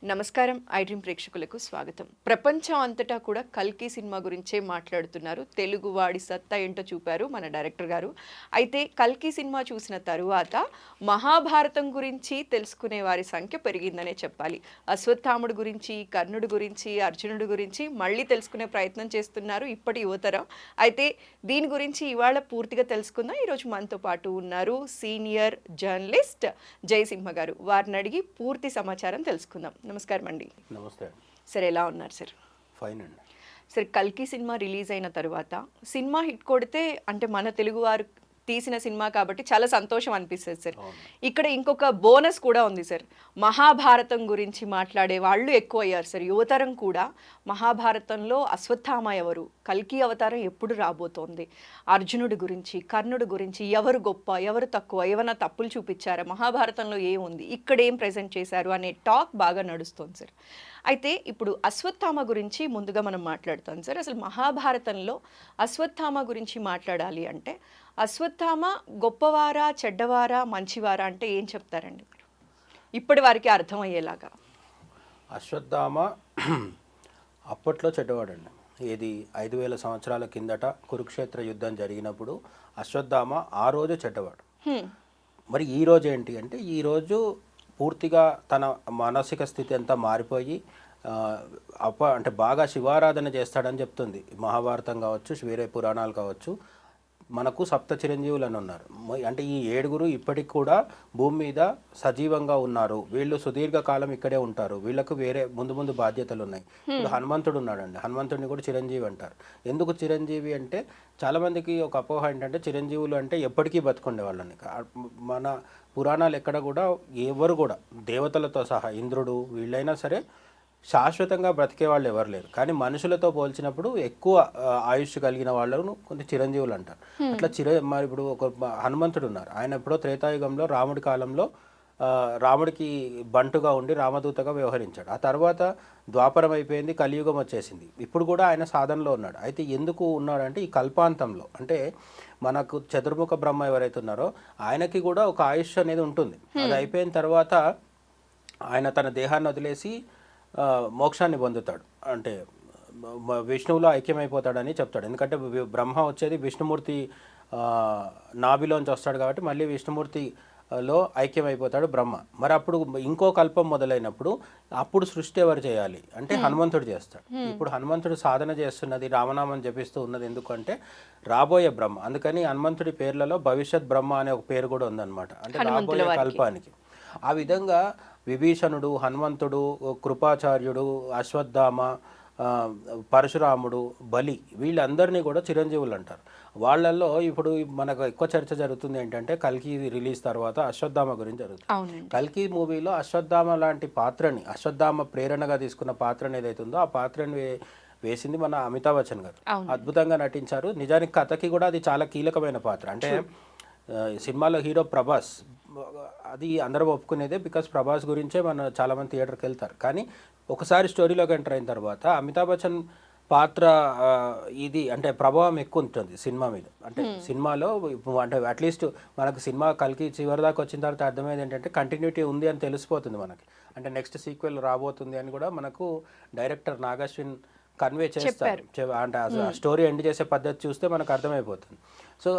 నమస్కారం. I dream ప్రేక్షకులకు స్వాగతం. ప్రపంచం అంతటా కూడా కల్కి సినిమా గురించే మాట్లాడుతున్నారు. తెలుగువాడి సత్తా ఏంటో చూపారు మన డైరెక్టర్ గారు. అయితే కల్కి సినిమా చూసిన తరువాత మహాభారతం గురించి తెలుసుకునే వారి సంఖ్య పెరిగిందనే చెప్పాలి. అశ్వత్థాముడు గురించి, కర్ణుడు గురించి, అర్జునుడు గురించి మళ్ళీ తెలుసుకునే ప్రయత్నం చేస్తున్నారు ఇప్పటి యువతరం. అయితే దీని గురించి ఇవాళ పూర్తిగా తెలుసుకుందాం. ఈరోజు మనతో పాటు ఉన్నారు సీనియర్ జర్నలిస్ట్ జయసింహ గారు. వారిని అడిగి పూర్తి సమాచారం తెలుసుకుందాం. నమస్కారం అండి. నమస్తే. సార్ ఎలా ఉన్నారు సార్? ఫైన్ అండి. సార్ కల్కి సినిమా రిలీజ్ అయిన తర్వాత సినిమా హిట్ కొడితే అంటే మన తెలుగు వారు తీసిన సినిమా కాబట్టి చాలా సంతోషం అనిపిస్తుంది సార్. ఇక్కడ ఇంకొక బోనస్ కూడా ఉంది సార్. మహాభారతం గురించి మాట్లాడే వాళ్ళు ఎక్కువ అయ్యారు సార్. యువతరం కూడా మహాభారతంలో అశ్వత్థామ ఎవరు, కల్కి అవతారం ఎప్పుడు రాబోతోంది, అర్జునుడి గురించి, కర్ణుడి గురించి, ఎవరు గొప్ప ఎవరు తక్కువ, ఏమైనా తప్పులు చూపించారా, మహాభారతంలో ఏముంది, ఇక్కడ ఏం ప్రజెంట్ చేశారు అనే టాక్ బాగా నడుస్తుంది సార్. అయితే ఇప్పుడు అశ్వత్థామ గురించి ముందుగా మనం మాట్లాడతాం సార్. అసలు మహాభారతంలో అశ్వత్థామ గురించి మాట్లాడాలి అంటే అశ్వత్థామ గొప్పవారా, చెడ్డవారా, మంచివారా అంటే ఏం చెప్తారండి మీరు ఇప్పటి వారికి అర్థమయ్యేలాగా? అశ్వత్థామ అప్పట్లో చెడ్డవాడండి. ఇది 5000 సంవత్సరాల కిందట కురుక్షేత్ర యుద్ధం జరిగినప్పుడు అశ్వత్థామ ఆ రోజు చెడ్డవాడు. మరి ఈ రోజు ఏంటి అంటే ఈరోజు పూర్తిగా తన మానసిక స్థితి అంతా మారిపోయి అంటే బాగా శివారాధన చేస్తాడని చెప్తుంది మహాభారతం కావచ్చు, వేరే పురాణాలు కావచ్చు. మనకు సప్త చిరంజీవులు అని ఉన్నారు. అంటే ఈ 7గురు ఇప్పటికి కూడా భూమి మీద సజీవంగా ఉన్నారు. వీళ్ళు సుదీర్ఘకాలం ఇక్కడే ఉంటారు. వీళ్ళకు వేరే ముందు బాధ్యతలు ఉన్నాయి. ఇప్పుడు హనుమంతుడు ఉన్నాడండి. హనుమంతుడిని కూడా చిరంజీవి అంటారు. ఎందుకు చిరంజీవి అంటే చాలామందికి ఒక అపోహ ఏంటంటే చిరంజీవులు అంటే ఎప్పటికీ బతుకుండే వాళ్ళని. మన పురాణాలు ఎక్కడ కూడా ఎవరు కూడా దేవతలతో సహా ఇంద్రుడు వీళ్ళైనా సరే శాశ్వతంగా బ్రతికే వాళ్ళు ఎవరు లేరు. కానీ మనుషులతో పోల్చినప్పుడు ఎక్కువ ఆయుష్ కలిగిన వాళ్ళను కొంత చిరంజీవులు అంటారు. అట్లా మరి ఇప్పుడు ఒక హనుమంతుడు ఉన్నారు. ఆయన ఎప్పుడో త్రేతాయుగంలో రాముడి కాలంలో రాముడికి బంటుగా ఉండి రామదూతగా వ్యవహరించాడు. ఆ తర్వాత ద్వాపరం అయిపోయింది, కలియుగం వచ్చేసింది. ఇప్పుడు కూడా ఆయన సాధనలో ఉన్నాడు. అయితే ఎందుకు ఉన్నాడంటే ఈ కల్పాంతంలో అంటే మనకు చతుర్ముఖ బ్రహ్మ ఎవరైతే ఉన్నారో ఆయనకి కూడా ఒక ఆయుష్ అనేది ఉంటుంది. అది అయిపోయిన తర్వాత ఆయన తన దేహాన్ని వదిలేసి మోక్షాన్ని పొందుతాడు. అంటే విష్ణువులో ఐక్యమైపోతాడని చెప్తాడు. ఎందుకంటే బ్రహ్మ వచ్చేది విష్ణుమూర్తి నాభిలోంచి వస్తాడు కాబట్టి మళ్ళీ విష్ణుమూర్తిలో ఐక్యమైపోతాడు బ్రహ్మ. మరి అప్పుడు ఇంకో కల్పం మొదలైనప్పుడు అప్పుడు సృష్టి ఎవరు చేయాలి అంటే హనుమంతుడు చేస్తాడు. ఇప్పుడు హనుమంతుడు సాధన చేస్తున్నది, రామనామం జపిస్తూ ఉన్నది ఎందుకంటే రాబోయే బ్రహ్మ. అందుకని హనుమంతుడి పేర్లలో భవిష్యత్ బ్రహ్మ అనే ఒక పేరు కూడా ఉందన్నమాట. అంటే రాబోయే కల్పానికి. ఆ విధంగా విభీషణుడు, హనుమంతుడు, కృపాచార్యుడు, అశ్వత్థామ, పరశురాముడు, బలి వీళ్ళందరినీ కూడా చిరంజీవులు అంటారు. వాళ్ళల్లో ఇప్పుడు మనకు ఎక్కువ చర్చ జరుగుతుంది ఏంటంటే కల్కి రిలీజ్ తర్వాత అశ్వత్థామ గురించి జరుగుతుంది. కల్కి మూవీలో అశ్వత్థామ లాంటి పాత్రని, అశ్వత్థామ ప్రేరణగా తీసుకున్న పాత్రని ఏదైతే ఉందో ఆ పాత్రని వేసింది మన అమితాబ్ బచ్చన్ గారు. అద్భుతంగా నటించారు. నిజానికి కథకి కూడా అది చాలా కీలకమైన పాత్ర. అంటే సినిమాలో హీరో ప్రభాస్, అది అందరూ ఒప్పుకునేదే. బికాస్ ప్రభాస్ గురించే మన చాలామంది థియేటర్కి వెళ్తారు. కానీ ఒకసారి స్టోరీలోకి ఎంటర్ అయిన తర్వాత అమితాబ్ బచ్చన్ పాత్ర ఇది అంటే ప్రభావం ఎక్కువ ఉంటుంది సినిమా మీద. అంటే సినిమాలో అంటే అట్లీస్ట్ మనకు సినిమా కల్కి చివరి దాకా వచ్చిన తర్వాత అర్థమైంది ఏంటంటే కంటిన్యూటీ ఉంది అని తెలిసిపోతుంది మనకి. అంటే నెక్స్ట్ సీక్వెల్ రాబోతుంది అని కూడా మనకు డైరెక్టర్ నాగశ్విన్ కన్వే చేస్తారు. అంటే స్టోరీ ఎండ్ చేసే పద్ధతి చూస్తే మనకు అర్థమైపోతుంది. సో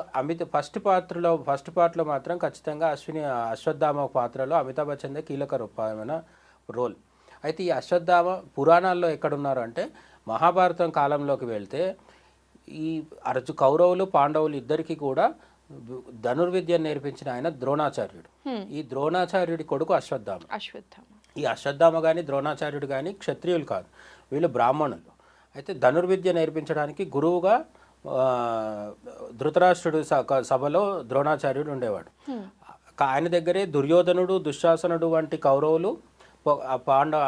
ఫస్ట్ పార్ట్లో మాత్రం ఖచ్చితంగా అశ్వత్థామ పాత్రలో అమితాబ్ బచ్చన్దే కీలక రూపమైన రోల్. అయితే ఈ అశ్వత్థామ పురాణాల్లో ఎక్కడున్నారు అంటే మహాభారతం కాలంలోకి వెళ్తే ఈ కౌరవులు పాండవులు ఇద్దరికి కూడా ధనుర్విద్య నేర్పించిన ఆయన ద్రోణాచార్యుడు. ఈ ద్రోణాచార్యుడి కొడుకు అశ్వత్థామ. ఈ అశ్వత్థామ కానీ ద్రోణాచార్యుడు కానీ క్షత్రియులు కాదు, వీళ్ళు బ్రాహ్మణులు. అయితే ధనుర్విద్య నేర్పించడానికి గురువుగా ధృతరాష్ట్రుడు సభలో ద్రోణాచార్యుడు ఉండేవాడు. ఆయన దగ్గరే దుర్యోధనుడు, దుశ్శాసనుడు వంటి కౌరవులు,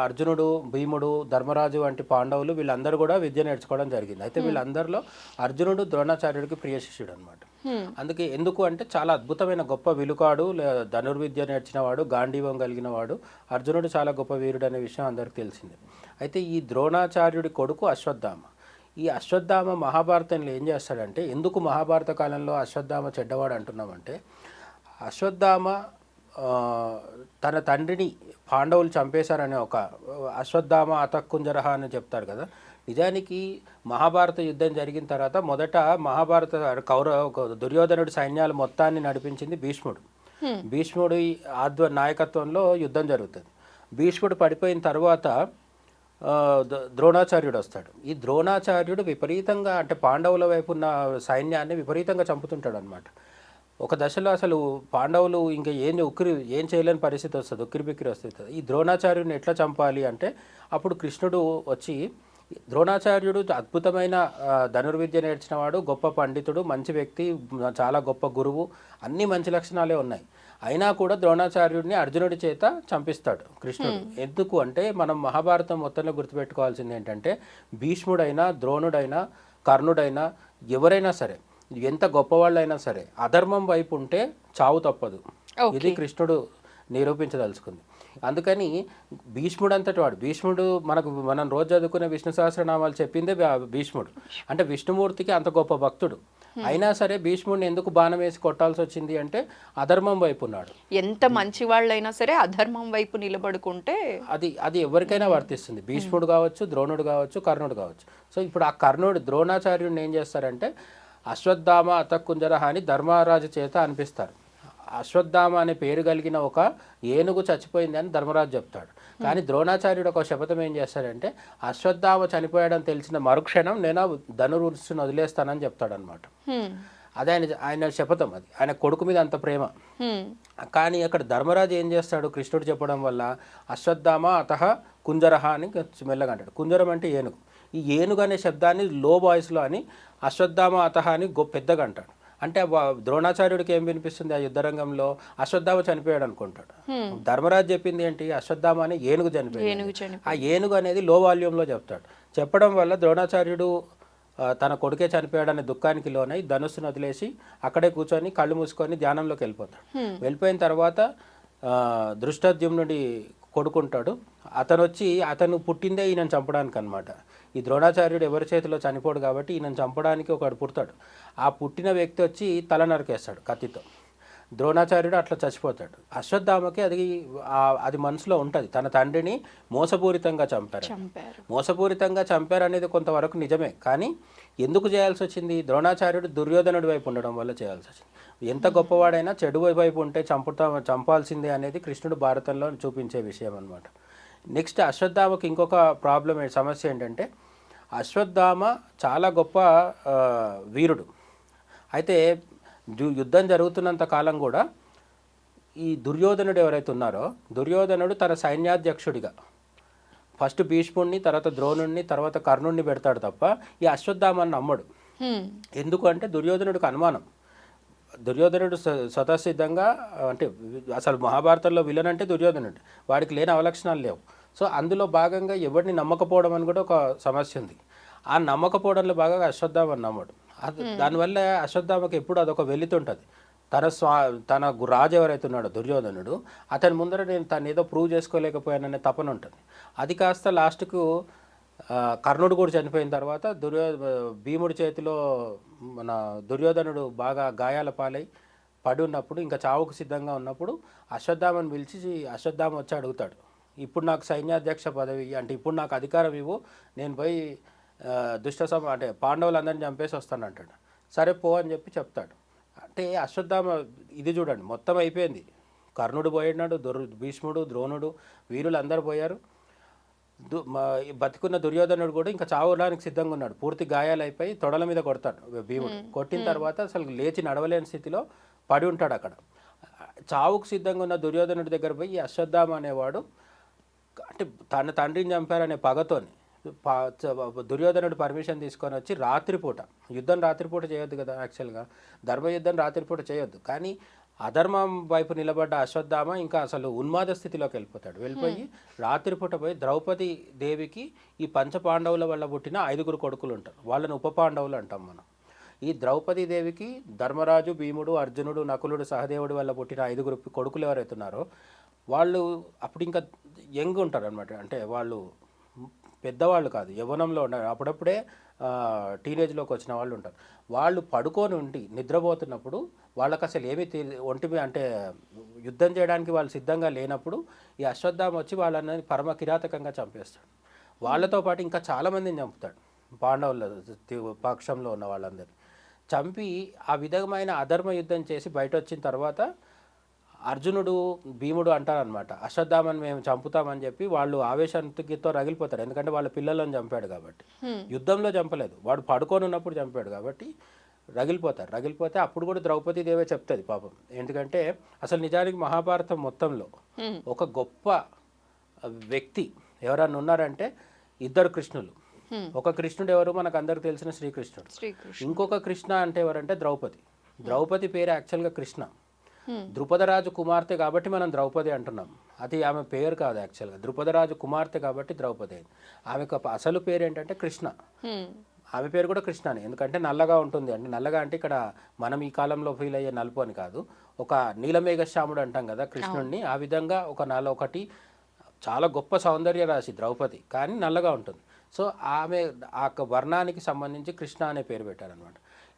అర్జునుడు, భీముడు, ధర్మరాజు వంటి పాండవులు వీళ్ళందరూ కూడా విద్య నేర్చుకోవడం జరిగింది. అయితే వీళ్ళందరిలో అర్జునుడు ద్రోణాచార్యుడికి ప్రియ శిష్యుడు అనమాట. అందుకే ఎందుకు అంటే చాలా అద్భుతమైన గొప్ప విలుకాడు, ధనుర్విద్య నేర్చినవాడు, గాంధీవం కలిగిన వాడు. అర్జునుడు చాలా గొప్ప వీరుడు అనే విషయం అందరికి తెలిసిందే. అయితే ఈ ద్రోణాచార్యుడి కొడుకు అశ్వత్థామ. ఈ అశ్వత్థామ మహాభారతంలో ఏం చేస్తాడంటే, ఎందుకు మహాభారత కాలంలో అశ్వత్థామ చెడ్డవాడు అంటున్నామంటే, అశ్వత్థామ ఆ, తన తండ్రిని పాండవులు చంపేశారనే ఒక అశ్వత్థామ అతక్కుంజరహ అని చెప్తారు కదా. నిజానికి మహాభారత యుద్ధం జరిగిన తర్వాత మొదట మహాభారత దుర్యోధనుడి సైన్యాలు మొత్తాన్ని నడిపించింది భీష్ముడు. భీష్ముడి నాయకత్వంలో యుద్ధం జరుగుతుంది. భీష్ముడు పడిపోయిన తర్వాత ద్రోణాచార్యుడు వస్తాడు. ఈ ద్రోణాచార్యుడు విపరీతంగా అంటే పాండవుల వైపు ఉన్న సైన్యాన్ని విపరీతంగా చంపుతుంటాడు అనమాట. ఒక దశలో అసలు పాండవులు ఇంకా ఏం చేయలేని పరిస్థితి వస్తుంది, ఉక్కిరిబిక్కిరి వస్తుంది. ఈ ద్రోణాచార్యుడిని ఎట్లా చంపాలి అంటే అప్పుడు కృష్ణుడు వచ్చి, ద్రోణాచార్యుడు అద్భుతమైన ధనుర్విద్య నేర్చినవాడు, గొప్ప పండితుడు, మంచి వ్యక్తి, చాలా గొప్ప గురువు, అన్ని మంచి లక్షణాలే ఉన్నాయి. అయినా కూడా ద్రోణాచార్యుడిని అర్జునుడి చేత చంపిస్తాడు కృష్ణుడు. ఎందుకు అంటే మనం మహాభారతం మొత్తంలో గుర్తుపెట్టుకోవాల్సింది ఏంటంటే భీష్ముడైనా, ద్రోణుడైనా, కర్ణుడైనా, ఎవరైనా సరే, ఎంత గొప్పవాళ్ళైనా సరే అధర్మం వైపు ఉంటే చావు తప్పదు. ఇది కృష్ణుడు నిరూపించదలుచుకుంది. అందుకని భీష్ముడు అంతటి వాడు. భీష్ముడు మనం రోజు చదువుకునే విష్ణు సహస్రనామాలు చెప్పిందే భీష్ముడు. అంటే విష్ణుమూర్తికి అంత గొప్ప భక్తుడు. అయినా సరే భీష్ముడిని ఎందుకు బాణం వేసి కొట్టాల్సి వచ్చింది అంటే అధర్మం వైపు ఉన్నాడు. ఎంత మంచి వాళ్ళైనా సరే అధర్మం వైపు నిలబడుకుంటే అది ఎవరికైనా వర్తిస్తుంది. భీష్ముడు కావచ్చు, ద్రోణుడు కావచ్చు, కర్ణుడు కావచ్చు. సో ఇప్పుడు ఆ ద్రోణాచార్యుడిని ఏం చేస్తారంటే అశ్వత్థామ అతక్కుంజరహ అని ధర్మరాజు చేత అనిపిస్తారు. అశ్వత్థామ అనే పేరు కలిగిన ఒక ఏనుగు చచ్చిపోయింది అని ధర్మరాజు చెప్తాడు. కానీ ద్రోణాచార్యుడు ఒక శపథం ఏం చేస్తాడంటే అశ్వత్థామ చనిపోయాడని తెలిసిన మరుక్షణం నేను ధనుర్సును వదిలేస్తానని చెప్తాడనమాట. అదే ఆయన శపథం, అది ఆయన కొడుకు మీద అంత ప్రేమ. కానీ అక్కడ ధర్మరాజు ఏం చేస్తాడు, కృష్ణుడు చెప్పడం వల్ల అశ్వత్థామ అతః కుంజరహ అని మెల్లగా అంటాడు. కుంజరం అంటే ఏనుగు. ఈ ఏనుగు అనే శబ్దాన్ని లో వాయిస్లో అని అశ్వత్థామ అతః అని పెద్దగా అంటాడు. అంటే ద్రోణాచార్యుడికి ఏం వినిపిస్తుంది, ఆ యుద్ధరంగంలో అశ్వత్థామ చనిపోయాడు అనుకుంటాడు. ధర్మరాజు చెప్పింది ఏంటి, అశ్వత్థామ అని ఏనుగు చనిపోయాడు. ఆ ఏనుగు అనేది లో వాల్యూమ్లో చెప్తాడు. చెప్పడం వల్ల ద్రోణాచార్యుడు తన కొడుకే చనిపోయాడనే దుఃఖానికి లోనై ధనుస్సును వదిలేసి అక్కడే కూర్చొని కళ్ళు మూసుకొని ధ్యానంలోకి వెళ్ళిపోతాడు. వెళ్ళిపోయిన తర్వాత దృష్టద్యుమ్నుడి కొడుకుంటాడు. అతను పుట్టిందే ఈయనను చంపడానికి అనమాట. ఈ ద్రోణాచార్యుడు ఎవరి చేతిలో చనిపోడు కాబట్టి ఈయనను చంపడానికి ఒకడు పుడతాడు. ఆ పుట్టిన వ్యక్తి వచ్చి తల నరికేస్తాడు కత్తితో. ద్రోణాచార్యుడు అట్లా చచ్చిపోతాడు. అశ్వత్థామకి అది మనసులో ఉంటుంది, తన తండ్రిని మోసపూరితంగా చంపారు. మోసపూరితంగా చంపారు అనేది కొంతవరకు నిజమే. కానీ ఎందుకు చేయాల్సి వచ్చింది, ద్రోణాచార్యుడు దుర్యోధనుడి వైపు ఉండడం వల్ల చేయాల్సి వచ్చింది. ఎంత గొప్పవాడైనా చెడు వైపు ఉంటే చంపాల్సిందే అనేది కృష్ణుడు భారతంలో చూపించే విషయం అనమాట. నెక్స్ట్ అశ్వత్థామకి ఇంకొక సమస్య ఏంటంటే అశ్వత్థామ చాలా గొప్ప వీరుడు. అయితే యుద్ధం జరుగుతున్నంత కాలం కూడా ఈ దుర్యోధనుడు ఎవరైతే ఉన్నారో, దుర్యోధనుడు తన సైన్యాధ్యక్షుడిగా ఫస్ట్ భీష్ముడిని, తర్వాత ద్రోణుడిని, తర్వాత కర్ణుడిని పెడతాడు తప్ప ఈ అశ్వత్థామాన్ని నమ్మడు. ఎందుకు అంటే దుర్యోధనుడికి అనుమానం. దుర్యోధనుడు స్వతసిద్ధంగా అంటే అసలు మహాభారతంలో విలన్ అంటే దుర్యోధనుడు, వాడికి లేని అవలక్షణాలు లేవు. సో అందులో భాగంగా ఎవరిని నమ్మకపోవడం అని కూడా ఒక సమస్య ఉంది. ఆ నమ్మకపోవడంలో భాగంగా అశ్వత్థామని నమ్మడు. దానివల్ల అశ్వత్థామకి ఎప్పుడు అదొక వెలితుంటుంది. తన రాజు ఎవరైతే ఉన్నాడో దుర్యోధనుడు, అతని ముందర నేను తను ఏదో ప్రూవ్ చేసుకోలేకపోయాననే తపన ఉంటుంది. అది కాస్త లాస్ట్కు కర్ణుడు కూడా చనిపోయిన తర్వాత భీముడి చేతిలో దుర్యోధనుడు బాగా గాయాల పాలై పడి ఉన్నప్పుడు, ఇంకా చావుకు సిద్ధంగా ఉన్నప్పుడు అశ్వత్థామని పిలిచి అశ్వత్థామ వచ్చి అడుగుతాడు, ఇప్పుడు నాకు సైన్యాధ్యక్ష పదవి అంటే ఇప్పుడు నాకు అధికారం ఇవ్వు, నేను పోయి అంటే పాండవులందరినీ చంపేసి వస్తాను అంటాడు. సరే పో అని చెప్పి చెప్తాడు. అంటే అశ్వత్థామ ఇది చూడండి, మొత్తం అయిపోయింది. కర్ణుడు పోయినాడు, భీష్ముడు, ద్రోణుడు, వీరులు అందరూ పోయారు. బతికున్న దుర్యోధనుడు కూడా ఇంకా చావడానికి సిద్ధంగా ఉన్నాడు. పూర్తి గాయాలు అయిపోయి తొడల మీద కొడతాడు భీముడు. కొట్టిన తర్వాత అసలు లేచి నడవలేని స్థితిలో పడి ఉంటాడు అక్కడ. చావుకు సిద్ధంగా ఉన్న దుర్యోధనుడి దగ్గర పోయి అశ్వత్థామ అనేవాడు అంటే తన తండ్రిని చంపారనే పగతోని దుర్యోధనుడు పర్మిషన్ తీసుకొని వచ్చి రాత్రిపూట, యుద్ధం రాత్రిపూట చేయొద్దు కదా, యాక్చువల్గా ధర్మయుద్ధం రాత్రిపూట చేయొద్దు. కానీ అధర్మం వైపు నిలబడ్డ అశ్వత్థామ ఇంకా అసలు ఉన్మాద స్థితిలోకి వెళ్ళిపోయి రాత్రిపూట పోయి ద్రౌపది దేవికి ఈ పంచపాండవుల వల్ల పుట్టిన 5 కొడుకులు ఉంటారు, వాళ్ళని ఉప పాండవులు అంటాం మనం. ఈ ద్రౌపది దేవికి ధర్మరాజు, భీముడు, అర్జునుడు, నకులుడు, సహదేవుడు వల్ల పుట్టిన 5 కొడుకులు ఎవరైతే ఉన్నారో వాళ్ళు అప్పుడు ఇంకా యంగ్ ఉంటారు అనమాట. అంటే వాళ్ళు పెద్దవాళ్ళు కాదు, యవ్వనంలో ఉన్నారు, అప్పుడప్పుడే టీనేజ్లోకి వచ్చిన వాళ్ళు ఉంటారు. వాళ్ళు పడుకొని ఉండి నిద్రపోతున్నప్పుడు వాళ్ళకి అసలు ఒంటి మీద అంటే యుద్ధం చేయడానికి వాళ్ళు సిద్ధంగా లేనప్పుడు ఈ అశ్వత్థామ వచ్చి వాళ్ళని పరమ కిరాతకంగా చంపేస్తాడు. వాళ్ళతో పాటు ఇంకా చాలామందిని చంపుతాడు, పాండవుల పక్షంలో ఉన్న వాళ్ళందరినీ చంపి ఆ విధమైన అధర్మ యుద్ధం చేసి బయట వచ్చిన తర్వాత అర్జునుడు భీముడు అంటారనమాట, అశ్వత్థామని మేము చంపుతామని చెప్పి వాళ్ళు ఆవేశాంతితో రగిలిపోతారు. ఎందుకంటే వాళ్ళ పిల్లలను చంపాడు కాబట్టి, యుద్ధంలో చంపలేదు, వాడు పడుకొని ఉన్నప్పుడు చంపాడు కాబట్టి రగిలిపోతే అప్పుడు కూడా ద్రౌపది దేవే చెప్తుంది పాపం. ఎందుకంటే అసలు నిజానికి మహాభారతం మొత్తంలో ఒక గొప్ప వ్యక్తి ఎవరన్నా ఉన్నారంటే ఇద్దరు కృష్ణులు. ఒక కృష్ణుడు ఎవరు మనకు అందరికి తెలిసిన శ్రీకృష్ణుడు. ఇంకొక కృష్ణ అంటే ఎవరంటే ద్రౌపది పేరు యాక్చువల్గా కృష్ణ. ద్రుపదరాజు కుమార్తె కాబట్టి మనం ద్రౌపది అంటున్నాం, అది ఆమె పేరు కాదు యాక్చువల్గా. ద్రుపదరాజు కుమార్తె కాబట్టి ద్రౌపది అయింది. ఆమెకు అసలు పేరు ఏంటంటే కృష్ణ. ఆమె పేరు కూడా కృష్ణని, ఎందుకంటే నల్లగా ఉంటుంది. అంటే నల్లగా అంటే ఇక్కడ మనం ఈ కాలంలో ఫీల్ అయ్యే నలుపు అని కాదు, ఒక నీలమేఘశ్యాముడు అంటాం కదా కృష్ణుడిని, ఆ విధంగా ఒకటి చాలా గొప్ప సౌందర్య రాశి ద్రౌపది, కానీ నల్లగా ఉంటుంది. సో ఆమె ఆ వర్ణానికి సంబంధించి కృష్ణ అనే పేరు పెట్టారనమాట.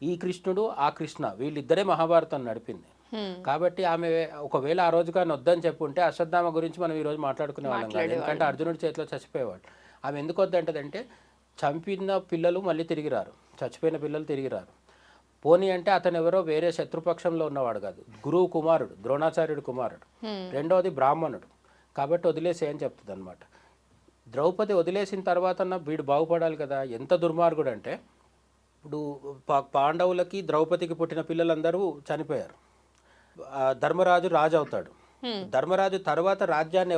ఈ కృష్ణుడు ఆ కృష్ణ వీళ్ళిద్దరే మహాభారతం నడిపింది. కాబట్టి ఆమె ఒకవేళ ఆ రోజు కానీ వద్దని చెప్పుంటే అశ్వత్థామ గురించి మనం ఈరోజు మాట్లాడుకునే వాళ్ళం కాదు, ఎందుకంటే అర్జునుడి చేతిలో చచ్చిపోయేవాడు. ఆమె ఎందుకు వద్దంటదంటే చంపిన పిల్లలు మళ్ళీ తిరిగి రారు, చచ్చిపోయిన పిల్లలు తిరిగి రారు. పోనీ అంటే అతను ఎవరో వేరే శత్రుపక్షంలో ఉన్నవాడు కాదు, గురువు కుమారుడు, ద్రోణాచార్యుడు కుమారుడు, రెండవది బ్రాహ్మణుడు, కాబట్టి వదిలేసే అని చెప్తుంది అనమాట. ద్రౌపది వదిలేసిన తర్వాత వీడు బాగుపడాలి కదా. ఎంత దుర్మార్గుడు అంటే ఇప్పుడు పాండవులకి ద్రౌపదికి పుట్టిన పిల్లలందరూ చనిపోయారు. ధర్మరాజు రాజు అవుతాడు. ధర్మరాజు తర్వాత రాజ్యాన్ని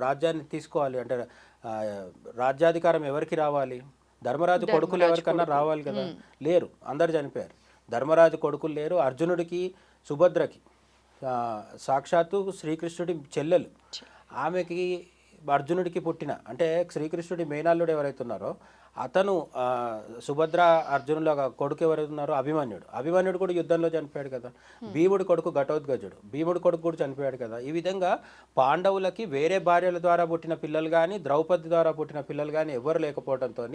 రాజ్యాన్ని తీసుకోవాలి అంటే రాజ్యాధికారం ఎవరికి రావాలి? ధర్మరాజు కొడుకులు ఎవరికన్నా రావాలి కదా, లేరు, అందరు చనిపోయారు. ధర్మరాజు కొడుకులు లేరు. అర్జునుడికి సుభద్రకి సాక్షాత్తు శ్రీకృష్ణుడి చెల్లెలు, ఆమెకి అర్జునుడికి పుట్టిన అంటే శ్రీకృష్ణుడి మేనల్లుడు ఎవరైతే ఉన్నారో అతను సుభద్ర అర్జునుల కొడుకు ఎవరైతున్నారో అభిమన్యుడు కూడా యుద్ధంలో చనిపోయాడు కదా. భీముడి కొడుకు ఘటోత్కచుడు, భీముడి కొడుకు కూడా చనిపోయాడు కదా. ఈ విధంగా పాండవులకి వేరే భార్యల ద్వారా పుట్టిన పిల్లలు కానీ ద్రౌపది ద్వారా పుట్టిన పిల్లలు కానీ ఎవరు లేకపోవడంతో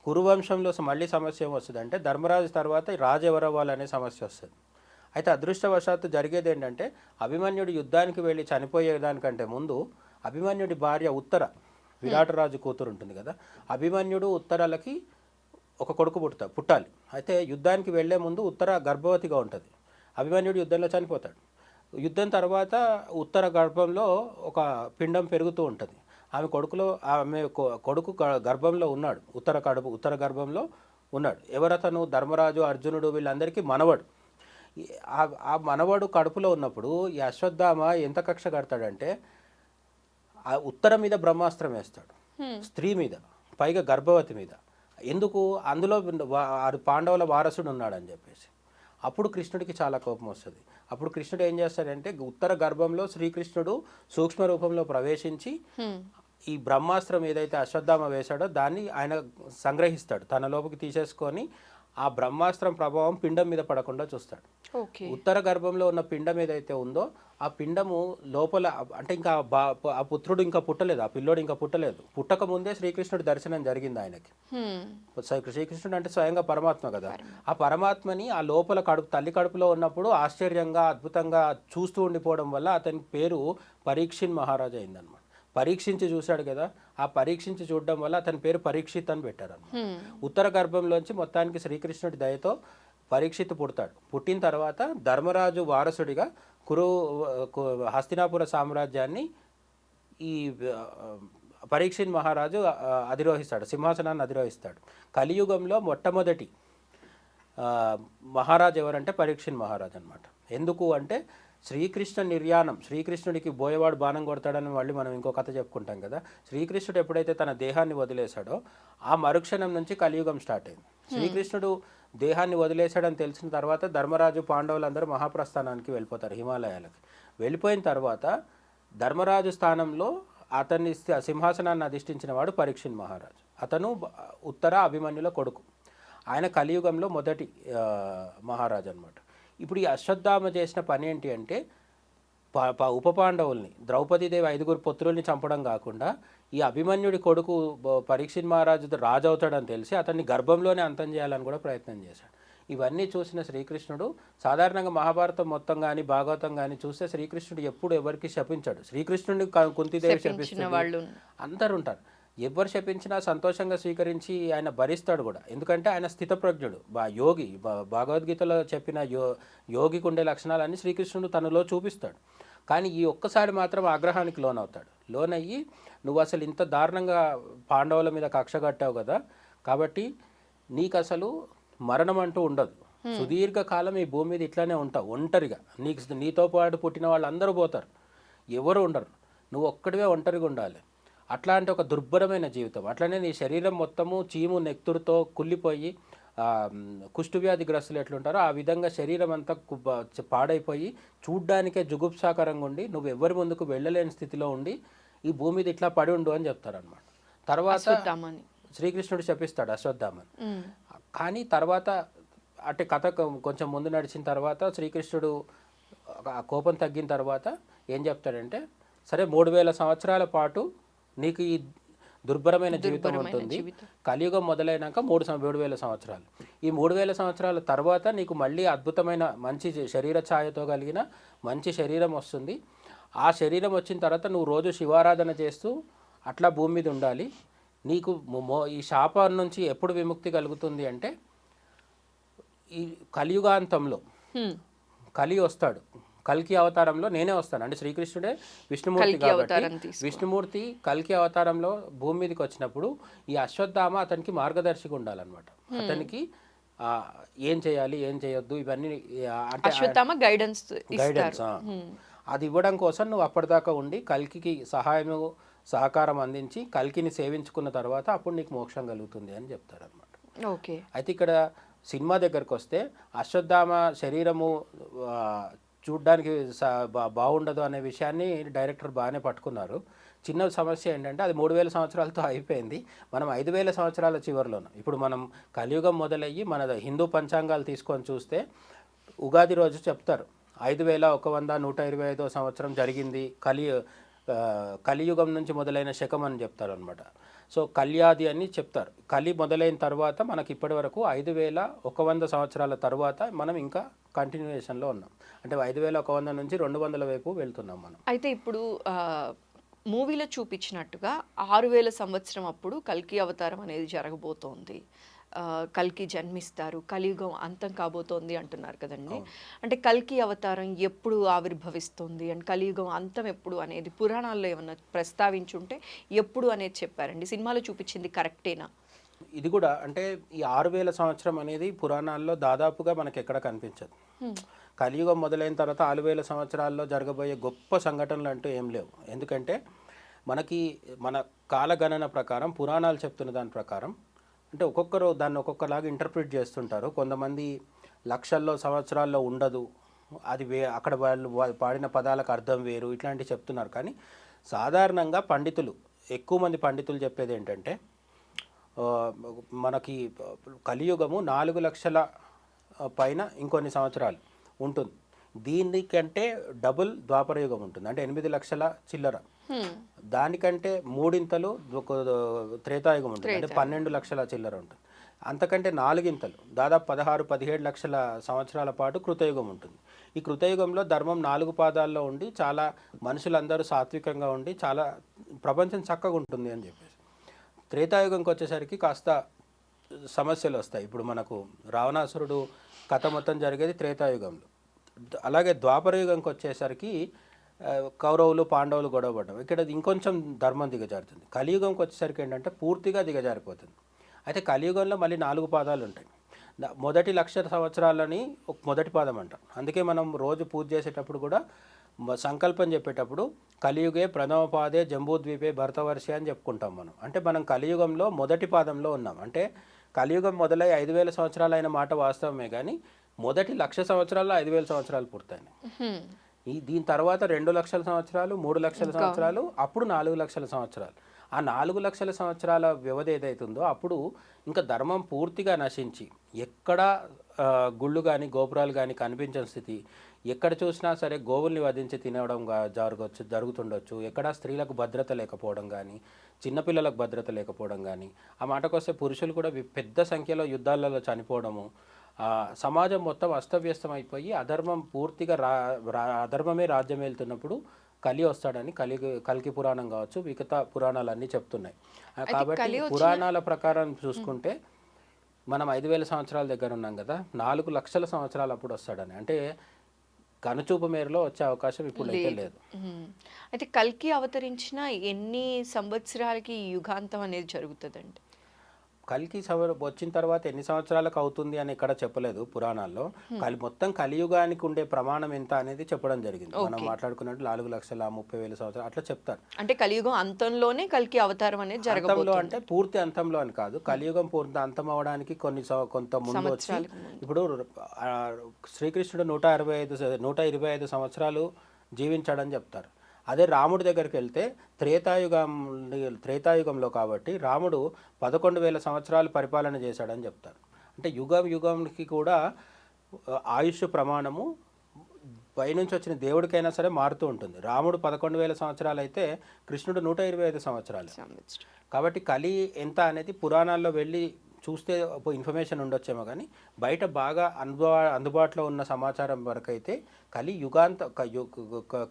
కురువంశంలో మళ్ళీ సమస్య ఏమొస్తుంది అంటే ధర్మరాజు తర్వాత రాజు ఎవరవ్వాలనే సమస్య వస్తుంది. అయితే అదృష్టవశాత్తు జరిగేది ఏంటంటే అభిమన్యుడు యుద్ధానికి వెళ్ళి చనిపోయేదానికంటే ముందు అభిమన్యుడి భార్య ఉత్తర, విరాటరాజు కూతురు ఉంటుంది కదా, అభిమన్యుడు ఉత్తరలకి ఒక కొడుకు పుట్టాలి. అయితే యుద్ధానికి వెళ్లే ముందు ఉత్తర గర్భవతిగా ఉంటుంది. అభిమన్యుడు యుద్ధంలో చనిపోతాడు. యుద్ధం తర్వాత ఉత్తర గర్భంలో ఒక పిండం పెరుగుతూ ఉంటుంది. ఆమె కొడుకు గర్భంలో ఉన్నాడు, ఉత్తర గర్భంలో ఉన్నాడు. ఎవరతను? ధర్మరాజు, అర్జునుడు వీళ్ళందరికీ మనవడు. ఆ మనవడు కడుపులో ఉన్నప్పుడు ఈ అశ్వత్థామ ఎంత కక్ష కడతాడంటే ఆ ఉత్తరం మీద బ్రహ్మాస్త్రం వేస్తాడు, స్త్రీ మీద, పైగా గర్భవతి మీద. ఎందుకు? అందులో పాండవుల వారసుడు ఉన్నాడని చెప్పేసి. అప్పుడు కృష్ణుడికి చాలా కోపం వస్తుంది. అప్పుడు కృష్ణుడు ఏం చేస్తాడంటే ఉత్తర గర్భంలో శ్రీకృష్ణుడు సూక్ష్మ రూపంలో ప్రవేశించి ఈ బ్రహ్మాస్త్రం ఏదైతే అశ్వత్థామ వేశాడో దాన్ని ఆయన సంగ్రహిస్తాడు, తన లోపలికి తీసేసుకొని ఆ బ్రహ్మాస్త్రం ప్రభావం పిండం మీద పడకుండా చూస్తాడు. ఉత్తర గర్భంలో ఉన్న పిండం ఏదైతే ఉందో ఆ పిండము లోపల అంటే ఇంకా ఆ పుత్రుడు ఇంకా పుట్టలేదు, ఆ పిల్లోడు ఇంకా పుట్టలేదు. పుట్టక ముందే శ్రీకృష్ణుడి దర్శనం జరిగింది ఆయనకి. శ్రీకృష్ణుడు అంటే స్వయంగా పరమాత్మ కదా. ఆ పరమాత్మని ఆ లోపల తల్లి కడుపులో ఉన్నప్పుడు ఆశ్చర్యంగా అద్భుతంగా చూస్తూ ఉండిపోవడం వల్ల అతని పేరు పరీక్షిన్ మహారాజు అయిందనమాట. పరీక్షించి చూశాడు కదా, ఆ పరీక్షించి చూడడం వల్ల అతని పేరు పరీక్షిత్ అని పెట్టారన్నమాట. ఉత్తర గర్భంలోంచి మొత్తానికి శ్రీకృష్ణుడి దయతో పరీక్షిత్ పుడతాడు. పుట్టిన తర్వాత ధర్మరాజు వారసుడిగా హస్తినాపుర సామ్రాజ్యాన్ని ఈ పరీక్షిత్ మహారాజు అధిరోహిస్తాడు, సింహాసనాన్ని అధిరోహిస్తాడు. కలియుగంలో మొట్టమొదటి మహారాజు ఎవరంటే పరీక్షిత్ మహారాజు అనమాట. ఎందుకు అంటే శ్రీకృష్ణ నిర్యాణం, శ్రీకృష్ణుడికి బోయవాడు బాణం కొడతాడని మళ్ళీ మనం ఇంకో కథ చెప్పుకుంటాం కదా. శ్రీకృష్ణుడు ఎప్పుడైతే తన దేహాన్ని వదిలేశాడో ఆ మరుక్షణం నుంచి కలియుగం స్టార్ట్ అయింది. శ్రీకృష్ణుడు దేహాన్ని వదిలేశాడని తెలిసిన తర్వాత ధర్మరాజు పాండవులందరూ మహాప్రస్థానానికి వెళ్ళిపోతారు, హిమాలయాలకు. వెళ్ళిపోయిన తర్వాత ధర్మరాజు స్థానంలో అతన్ని సింహాసనాన్ని అధిష్ఠించిన వాడు పరీక్షిత్ మహారాజు. అతను ఉత్తర అభిమన్యుల కొడుకు. ఆయన కలియుగంలో మొదటి మహారాజు అనమాట. ఇప్పుడు ఈ అశ్వత్థామ చేసిన పని ఏంటి అంటే ఉప పాండవుల్ని, ద్రౌపదీదేవి 5 పుత్రుల్ని చంపడం కాకుండా ఈ అభిమన్యుడి కొడుకు పరీక్షిత్ మహారాజు రాజు అవుతాడని తెలిసి అతన్ని గర్భంలోనే అంతం చేయాలని కూడా ప్రయత్నం చేశాడు. ఇవన్నీ చూసిన శ్రీకృష్ణుడు సాధారణంగా మహాభారతం మొత్తం కానీ భాగవతం కానీ చూస్తే శ్రీకృష్ణుడు ఎప్పుడు ఎవరికి శపించాడు. శ్రీకృష్ణుడిని కుంతిదేవి శపిస్తుంది, వాళ్ళు అందరు ఉంటారు. ఎవరు శపించినా సంతోషంగా స్వీకరించి ఆయన భరిస్తాడు కూడా. ఎందుకంటే ఆయన స్థితప్రజ్ఞుడు, యోగి. భగవద్గీతలో చెప్పిన యోగికి ఉండే లక్షణాలన్నీ శ్రీకృష్ణుడు తనలో చూపిస్తాడు. కానీ ఈ ఒక్కసారి మాత్రం ఆగ్రహానికి లోనవుతాడు. లోనయ్యి నువ్వు అసలు ఇంత దారుణంగా పాండవుల మీద కక్ష కట్టావు కదా, కాబట్టి నీకు అసలు మరణం అంటూ ఉండదు, సుదీర్ఘకాలం ఈ భూమి మీద ఇట్లానే ఉంటావు ఒంటరిగా. నీతో పాటు పుట్టిన వాళ్ళు అందరూ పోతారు, ఎవరు ఉండరు, నువ్వు ఒక్కడివే ఒంటరిగా ఉండాలి. అట్లాంటి ఒక దుర్భరమైన జీవితం. అట్లనే నీ శరీరం మొత్తము చీము నెక్తురుతో కుళ్ళిపోయి కుష్ఠవ్యాధి గ్రస్తులు ఎట్లుంటారో ఆ విధంగా శరీరం అంతా పాడైపోయి చూడ్డానికే జుగుప్సాకరంగా ఉండి నువ్వు ఎవరి ముందుకు వెళ్ళలేని స్థితిలో ఉండి ఈ భూమి మీద ఇట్లా పడి ఉండు అని చెప్తారనమాట. తర్వాత శ్రీకృష్ణుడు శపిస్తాడు అశ్వత్థామని. కానీ తర్వాత అంటే కథ కొంచెం ముందు నడిచిన తర్వాత శ్రీకృష్ణుడు ఆ కోపం తగ్గిన తర్వాత ఏం చెప్తాడంటే, సరే 3000 సంవత్సరాల పాటు నీకు ఈ దుర్భరమైన జీవితం ఉంటుంది. కలియుగం మొదలైనాక 3000 సంవత్సరాలు. ఈ 3000 సంవత్సరాల తర్వాత నీకు మళ్ళీ అద్భుతమైన మంచి శరీర ఛాయతో కలిగిన మంచి శరీరం వస్తుంది. ఆ శరీరం వచ్చిన తర్వాత నువ్వు రోజు శివారాధన చేస్తూ అట్లా భూమి మీద ఉండాలి. నీకు ఈ శాపం నుంచి ఎప్పుడు విముక్తి కలుగుతుంది అంటే ఈ కలియుగాంతంలో కలి వస్తాడు. కల్కి అవతారంలో నేనే వస్తాను. అంటే శ్రీకృష్ణుడే విష్ణుమూర్తి కాబట్టి విష్ణుమూర్తి కల్కి అవతారంలో భూమి మీదకి వచ్చినప్పుడు ఈ అశ్వత్థామ అతనికి మార్గదర్శిగా ఉండాలన్నమాట. అతనికి ఏం చేయాలి ఏం చేయొద్దు ఇవన్నీ అంటే గైడెన్స్ అది ఇవ్వడం కోసం నువ్వు అప్పటిదాకా ఉండి కల్కికి సహాయము సహకారం అందించి కల్కిని సేవించుకున్న తర్వాత అప్పుడు నీకు మోక్షం కలుగుతుంది అని చెప్తారనమాట. ఓకే. అయితే ఇక్కడ సినిమా దగ్గరకు వస్తే అశ్వత్థామ శరీరము చూడ్డానికి బాగుండదు అనే విషయాన్ని డైరెక్టర్ బాగానే పట్టుకున్నారు. చిన్న సమస్య ఏంటంటే అది 3000 సంవత్సరాలతో అయిపోయింది. మనం 5000 సంవత్సరాల చివరిలోన. ఇప్పుడు మనం కలియుగం మొదలయ్యి మన హిందూ పంచాంగాలు తీసుకొని చూస్తే ఉగాది రోజు చెప్తారు 5125వ సంవత్సరం జరిగింది, కలియుగం నుంచి మొదలైన శకం అని చెప్తారు అనమాట. సో కళ్యాది అని చెప్తారు. కలి మొదలైన తర్వాత మనకి ఇప్పటి వరకు 5100 సంవత్సరాల తర్వాత మనం ఇంకా కంటిన్యూయేషన్లో ఉన్నాం. అంటే 5100 నుంచి 200 వైపు వెళ్తున్నాం మనం. అయితే ఇప్పుడు మూవీలో చూపించినట్టుగా 6000 సంవత్సరం అప్పుడు కల్కి అవతారం అనేది జరగబోతోంది, కల్కి జన్మిస్తారు, కలియుగం అంతం కాబోతోంది అంటున్నారు కదండి. అంటే కల్కి అవతారం ఎప్పుడు ఆవిర్భవిస్తుంది అండ్ కలియుగం అంతం ఎప్పుడు అనేది పురాణాల్లో ఏమన్నా ప్రస్తావించుంటే ఎప్పుడు అనేది చెప్పారండి. సినిమాలో చూపించింది కరెక్టేనా? ఇది కూడా అంటే ఈ 6000 సంవత్సరం అనేది పురాణాల్లో దాదాపుగా మనకి ఎక్కడ కనిపించదు. కలియుగం మొదలైన తర్వాత 6000 సంవత్సరాల్లో జరగబోయే గొప్ప సంఘటనలు అంటూ ఏం లేవు. ఎందుకంటే మనకి మన కాలగణన ప్రకారం పురాణాలు చెప్తున్న దాని ప్రకారం అంటే ఒక్కొక్కరు దాన్ని ఒక్కొక్కలాగా ఇంటర్ప్రిట్ చేస్తుంటారు. కొంతమంది లక్షల్లో సంవత్సరాల్లో ఉండదు, అది అక్కడ వాళ్ళు పాడిన పదాలకు అర్థం వేరు, ఇట్లాంటివి చెప్తున్నారు. కానీ సాధారణంగా ఎక్కువ మంది పండితులు చెప్పేది ఏంటంటే మనకి కలియుగము 4 లక్షల పైన ఇంకొన్ని సంవత్సరాలు ఉంటుంది. దీనికంటే డబుల్ ద్వాపరయుగం ఉంటుంది, అంటే 8 లక్షల చిల్లర. దానికంటే 3 త్రేతాయుగం ఉంటుంది, అంటే 12 లక్షల చిల్లర ఉంటుంది. అంతకంటే 4 దాదాపు 16-17 లక్షల సంవత్సరాల పాటు కృతయుగం ఉంటుంది. ఈ కృతయుగంలో ధర్మం 4 పాదాల్లో ఉండి చాలా మనుషులందరూ సాత్వికంగా ఉండి చాలా ప్రపంచం చక్కగా ఉంటుంది అని చెప్పేసి. త్రేతాయుగంకి వచ్చేసరికి కాస్త సమస్యలు వస్తాయి. ఇప్పుడు మనకు రావణాసురుడు కథ మొత్తం జరిగేది త్రేతాయుగంలో. అలాగే ద్వాపరయుగంకి వచ్చేసరికి కౌరవులు పాండవులు గొడవపడ్డం, ఇక్కడ ఇంకొంచెం ధర్మం దిగజారుతుంది. కలియుగంకి వచ్చేసరికి ఏంటంటే పూర్తిగా దిగజారిపోతుంది. అయితే కలియుగంలో మళ్ళీ 4 పాదాలు ఉంటాయి. మొదటి 1,00,000 సంవత్సరాలని మొదటి పాదం అంటాం. అందుకే మనం రోజు పూజ చేసేటప్పుడు కూడా సంకల్పం చెప్పేటప్పుడు కలియుగే ప్రథమపాదే జంబూద్వీపే భరతవర్షి అని చెప్పుకుంటాం మనం. అంటే మనం కలియుగంలో మొదటి పాదంలో ఉన్నాం. అంటే కలియుగం మొదలై 5,000 సంవత్సరాలు అయిన మాట వాస్తవమే, కానీ మొదటి 1,00,000 సంవత్సరాల్లో 5,000 సంవత్సరాలు పూర్తయినాయి. దీని తర్వాత 2 లక్షల సంవత్సరాలు, 3 లక్షల సంవత్సరాలు, అప్పుడు 4 లక్షల సంవత్సరాలు. ఆ 4 లక్షల సంవత్సరాల వ్యవధి ఏదైతుందో అప్పుడు ఇంకా ధర్మం పూర్తిగా నశించి ఎక్కడ గుళ్ళు కానీ గోపురాలు కానీ కనిపించని స్థితి, ఎక్కడ చూసినా సరే గోవుల్ని వధించి తినడం జరుగుతుండొచ్చు, ఎక్కడ స్త్రీలకు భద్రత లేకపోవడం కానీ చిన్నపిల్లలకు భద్రత లేకపోవడం కానీ, ఆ మాటకొస్తే పురుషులు కూడా పెద్ద సంఖ్యలో యుద్ధాలలో చనిపోవడము, సమాజం మొత్తం అస్తవ్యస్తం అయిపోయి అధర్మం పూర్తిగా అధర్మమే రాజ్యం వెళ్తున్నప్పుడు కలి వస్తాడని కల్కి పురాణం కావచ్చు, మిగతా పురాణాలన్నీ చెప్తున్నాయి. కాబట్టి పురాణాల ప్రకారం చూసుకుంటే మనం 5,000 సంవత్సరాల దగ్గర ఉన్నాం కదా, 4 లక్షల సంవత్సరాలు అప్పుడు వస్తాడని. అంటే కనుచూపు మేరలో వచ్చే అవకాశం ఇప్పుడు అయితే లేదు. అయితే కల్కి అవతరించిన ఎన్ని సంవత్సరాలకి ఈ యుగాంతం అనేది జరుగుతుందండి? కల్కి వచ్చిన తర్వాత ఎన్ని సంవత్సరాలకు అవుతుంది అని ఇక్కడ చెప్పలేదు పురాణాల్లో. మొత్తం కలియుగానికి ఉండే ప్రమాణం ఎంత అనేది చెప్పడం జరిగింది. మనం మాట్లాడుకున్నట్టు 4,30,000 సంవత్సరాలు అట్లా చెప్తారు. అంటే కలియుగం అంతంలోనే కల్కి అవతారం అనేది జరగబోతుంది. అంటే పూర్తి అంతంలో అని కాదు, కలియుగం పూర్తి అంతం అవడానికి కొంత ముందు వచ్చి, ఇప్పుడు శ్రీకృష్ణుడు 125 సంవత్సరాలు జీవించాడని చెప్తారు. అదే రాముడి దగ్గరికి వెళ్తే త్రేతాయుగంలో కాబట్టి రాముడు 11,000 సంవత్సరాలు పరిపాలన చేశాడని చెప్తారు. అంటే యుగంకి కూడా ఆయుష్ ప్రమాణము పైనుంచి వచ్చిన దేవుడికైనా సరే మారుతూ ఉంటుంది. రాముడు 11,000 సంవత్సరాలు అయితే కృష్ణుడు 125 సంవత్సరాలు. కాబట్టి కలి ఎంత అనేది పురాణాల్లో వెళ్ళి చూస్తే ఇన్ఫర్మేషన్ ఉండొచ్చేమో, కానీ బయట బాగా అందుబాటులో ఉన్న సమాచారం వరకు అయితే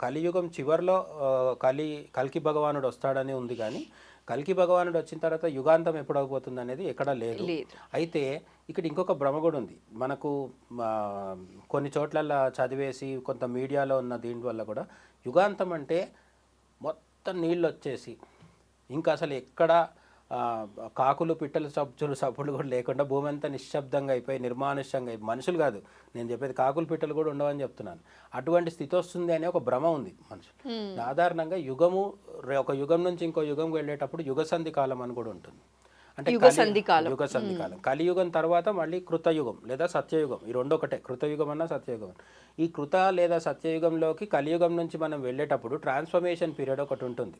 కలియుగం చివరిలో కల్కి భగవానుడు వస్తాడని ఉంది. కానీ కల్కి భగవానుడు వచ్చిన తర్వాత యుగాంతం ఎప్పుడు అవబోతుంది అనేది ఎక్కడా లేదు. అయితే ఇక్కడ ఇంకొక భ్రమ కూడా ఉంది మనకు. కొన్ని చోట్ల చదివేసి కొంత మీడియాలో ఉన్న దీనివల్ల కూడా యుగాంతం అంటే మొత్తం నీళ్ళు వచ్చేసి ఇంకా అసలు ఎక్కడ కాకులు పిట్టలు సప్పులు కూడా లేకుండా భూమి అంతా నిశ్శబ్దంగా అయిపోయి నిర్మానుష్యంగా అయిపోయి, మనుషులు కాదు నేను చెప్పేది, కాకులు పిట్టలు కూడా ఉండవని చెప్తున్నాను. అటువంటి స్థితి వస్తుంది అనే ఒక భ్రమ ఉంది మనుషులు. సాధారణంగా ఒక యుగం నుంచి ఇంకో యుగం వెళ్ళేటప్పుడు యుగసంధి కాలం అని కూడా ఉంటుంది. అంటే యుగ సంధి కాలం. కలియుగం తర్వాత మళ్ళీ కృతయుగం లేదా సత్యయుగం, ఈ రెండు ఒకటే, కృతయుగం అన్నా సత్యయుగం. ఈ కృత లేదా సత్యయుగంలోకి కలియుగం నుంచి మనం వెళ్ళేటప్పుడు ట్రాన్స్ఫర్మేషన్ పీరియడ్ ఒకటి ఉంటుంది.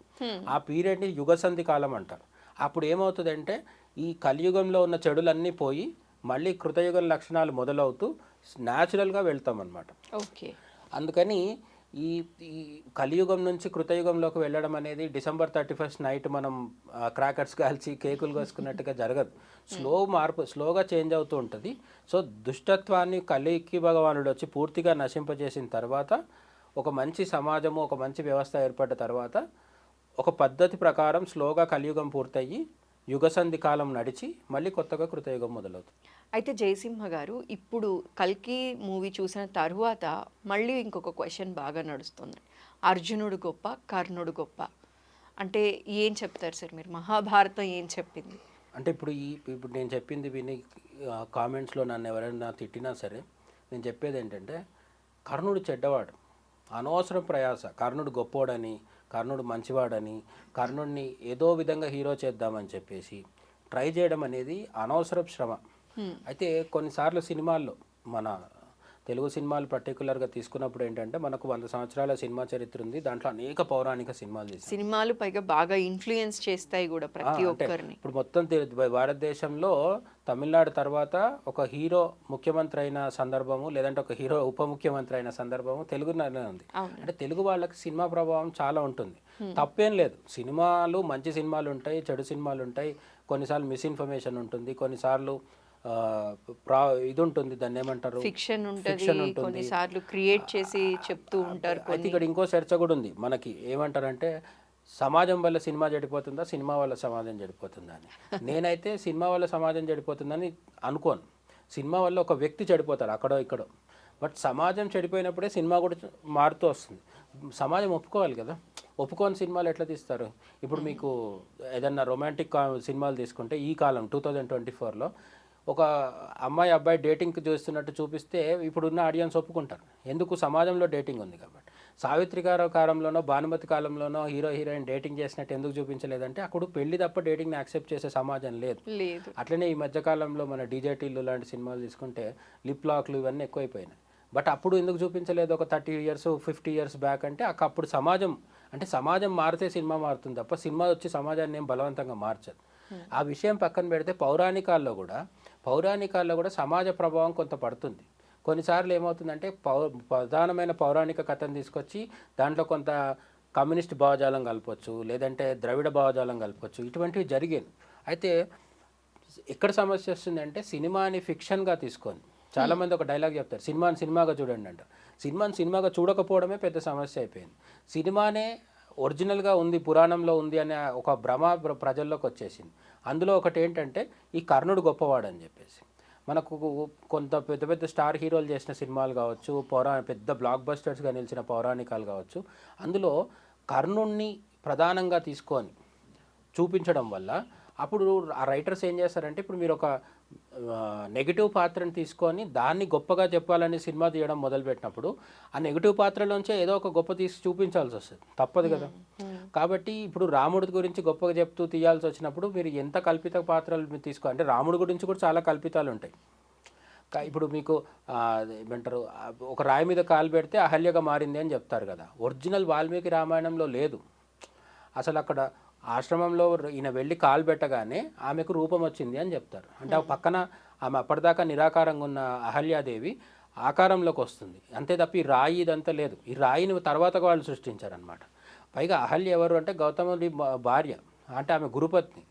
ఆ పీరియడ్ని యుగసంధి కాలం అంటారు. అప్పుడు ఏమవుతుందంటే ఈ కలియుగంలో ఉన్న చెడులన్నీ పోయి మళ్ళీ కృతయుగం లక్షణాలు మొదలవుతూ న్యాచురల్గా వెళ్తాం అన్నమాట. ఓకే. అందుకని ఈ కలియుగం నుంచి కృతయుగంలోకి వెళ్ళడం అనేది December 31 నైట్ మనం క్రాకర్స్ కాల్చి కేకులు కోసుకున్నట్టుగా జరగదు. స్లోగా చేంజ్ అవుతూ ఉంటుంది. సో దుష్టత్వాన్ని కల్కి భగవానుడు వచ్చి పూర్తిగా నశింపజేసిన తర్వాత ఒక మంచి సమాజము, ఒక మంచి వ్యవస్థ ఏర్పడ్డ తర్వాత ఒక పద్ధతి ప్రకారం స్లోగా కలియుగం పూర్తయ్యి యుగసంధి కాలం నడిచి మళ్ళీ కొత్తగా కృతయుగం మొదలవుతుంది. అయితే జయసింహ గారు, ఇప్పుడు కల్కి మూవీ చూసిన తరువాత మళ్ళీ ఇంకొక క్వశ్చన్ బాగా నడుస్తుంది. అర్జునుడు గొప్ప, కర్ణుడు గొప్ప అంటే ఏం చెప్తారు సార్ మీరు? మహాభారతం ఏం చెప్పింది అంటే ఇప్పుడు నేను చెప్పింది విని కామెంట్స్లో నన్ను ఎవరైనా తిట్టినా సరే నేను చెప్పేది ఏంటంటే, కర్ణుడు చెడ్డవాడు, అనవసరం ప్రయాస. కర్ణుడు గొప్పోడని, కర్ణుడు మంచివాడని, కర్ణుడిని ఏదో విధంగా హీరో చేద్దామని చెప్పేసి ట్రై చేయడం అనేది అనవసరం శ్రమ. అయితే కొన్నిసార్లు సినిమాల్లో, మన తెలుగు సినిమాలు పర్టికులర్గా తీసుకున్నప్పుడు ఏంటంటే మనకు 100 సంవత్సరాల సినిమా చరిత్ర ఉంది. దాంట్లో అనేక పౌరాణిక సినిమాలు పైగా బాగా ఇన్ఫ్లుయెన్స్ చేస్తాయి కూడా ప్రతి ఒక్కరిని. ఇప్పుడు మొత్తం భారతదేశంలో తమిళనాడు తర్వాత ఒక హీరో ముఖ్యమంత్రి అయిన సందర్భము, లేదంటే ఒక హీరో ఉప ముఖ్యమంత్రి అయిన సందర్భము తెలుగులోనే ఉంది. అంటే తెలుగు వాళ్ళకి సినిమా ప్రభావం చాలా ఉంటుంది. తప్పేం లేదు. సినిమాలు, మంచి సినిమాలు ఉంటాయి, చెడు సినిమాలు ఉంటాయి, కొన్నిసార్లు మిస్ఇన్ఫర్మేషన్ ఉంటుంది, కొన్నిసార్లు ఇది ఉంటుంది, దాన్ని ఏమంటారు, ఫిక్షన్ ఉంటుంది, కొన్నిసార్లు క్రియేట్ చేసి చెప్తూ ఉంటారు. అయితే ఇక్కడ ఇంకో చర్చ కూడా ఉంది మనకి. ఏమంటారంటే సమాజం వల్ల సినిమా చెడిపోతుందా, సినిమా వల్ల సమాజం చెడిపోతుందా అని. నేనైతే సినిమా వల్ల సమాజం చెడిపోతుందని అనుకోను. సినిమా వల్ల ఒక వ్యక్తి చెడిపోతాడు అక్కడో ఇక్కడో, బట్ సమాజం చెడిపోయినప్పుడే సినిమా కూడా మారుతూ వస్తుంది. సమాజం ఒప్పుకోవాలి కదా. ఒప్పుకోని సినిమాలు ఎట్లా తీస్తారు? ఇప్పుడు మీకు ఏదన్నా రొమాంటిక్ సినిమాలు తీసుకుంటే ఈ కాలం 2024లో ఒక అమ్మాయి అబ్బాయి డేటింగ్కి చూస్తున్నట్టు చూపిస్తే ఇప్పుడున్న ఆడియన్స్ ఒప్పుకుంటారు. ఎందుకు? సమాజంలో డేటింగ్ ఉంది కాబట్టి. సావిత్రి గారు కాలంలోనో భానుమతి కాలంలోనో హీరో హీరోయిన్ డేటింగ్ చేసినట్టు ఎందుకు చూపించలేదంటే అప్పుడు పెళ్లి తప్ప డేటింగ్ని యాక్సెప్ట్ చేసే సమాజం లేదు. అట్లనే ఈ మధ్యకాలంలో మన డీజేటీలు లాంటి సినిమాలు తీసుకుంటే లిప్ లాక్లు ఇవన్నీ ఎక్కువైపోయినాయి. బట్ అప్పుడు ఎందుకు చూపించలేదు? ఒక 30 years 50 years బ్యాక్ అంటే అప్పుడు సమాజం మారితే సినిమా మారుతుంది తప్ప సినిమా వచ్చి సమాజాన్ని ఏం బలవంతంగా మార్చదు. ఆ విషయం పక్కన పెడితే పౌరాణికాల్లో కూడా సమాజ ప్రభావం కొంత పడుతుంది. కొన్నిసార్లు ఏమవుతుందంటే ప్రధానమైన పౌరాణిక కథను తీసుకొచ్చి దాంట్లో కొంత కమ్యూనిస్ట్ భావజాలం కలపవచ్చు, లేదంటే ద్రవిడ భావజాలం కలపవచ్చు. ఇటువంటివి జరిగాయి. అయితే ఎక్కడ సమస్య వస్తుందంటే సినిమాని ఫిక్షన్గా తీసుకొని చాలామంది ఒక డైలాగ్ చెప్తారు, సినిమాని సినిమాగా చూడండి అంటారు. సినిమాని సినిమాగా చూడకపోవడమే పెద్ద సమస్య అయిపోయింది. సినిమానే ఒరిజినల్గా ఉంది, పురాణంలో ఉంది అనే ఒక భ్రమ ప్రజల్లోకి వచ్చేసింది. అందులో ఒకటి ఏంటంటే ఈ కర్ణుడు గొప్పవాడు అని చెప్పేసి. మనకు కొంత పెద్ద పెద్ద స్టార్ హీరోలు చేసిన సినిమాలు కావచ్చు, పెద్ద బ్లాక్ బస్టర్స్గా నిలిచిన పౌరాణికాలు కావచ్చు, అందులో కర్ణుణ్ణి ప్రధానంగా తీసుకొని చూపించడం వల్ల అప్పుడు ఆ రైటర్స్ ఏం చేస్తారంటే, ఇప్పుడు మీరు ఒక నెగిటివ్ పాత్రను తీసుకొని దాన్ని గొప్పగా చెప్పాలని సినిమా తీయడం మొదలుపెట్టినప్పుడు ఆ నెగిటివ్ పాత్రలోంచే ఏదో ఒక గొప్ప తీసి చూపించాల్సి వస్తుంది, తప్పదు కదా. కాబట్టి ఇప్పుడు రాముడి గురించి గొప్పగా చెప్తూ తీయాల్సి వచ్చినప్పుడు మీరు ఎంత కల్పిత పాత్రలు మీరు తీసుకో, అంటే రాముడి గురించి కూడా చాలా కల్పితాలు ఉంటాయి. ఇప్పుడు మీకు ఏమంటారు, ఒక రాయి మీద కాలు పెడితే అహల్యగా మారింది అని చెప్తారు కదా, ఒరిజినల్ వాల్మీకి రామాయణంలో లేదు. అసలు అక్కడ ఆశ్రమంలో ఈయన వెళ్ళి కాలు పెట్టగానే ఆమెకు రూపం వచ్చింది అని చెప్తారు. అంటే ఆ పక్కన ఆమె అప్పటిదాకా నిరాకారంగా ఉన్న అహల్యాదేవి ఆకారంలోకి వస్తుంది, అంతే తప్ప ఈ రాయి ఇదంతా లేదు. ఈ రాయిని తర్వాత వాళ్ళు సృష్టించారనమాట. పైగా అహల్య ఎవరు అంటే గౌతముడి భార్య, అంటే ఆమె గురుపత్ని.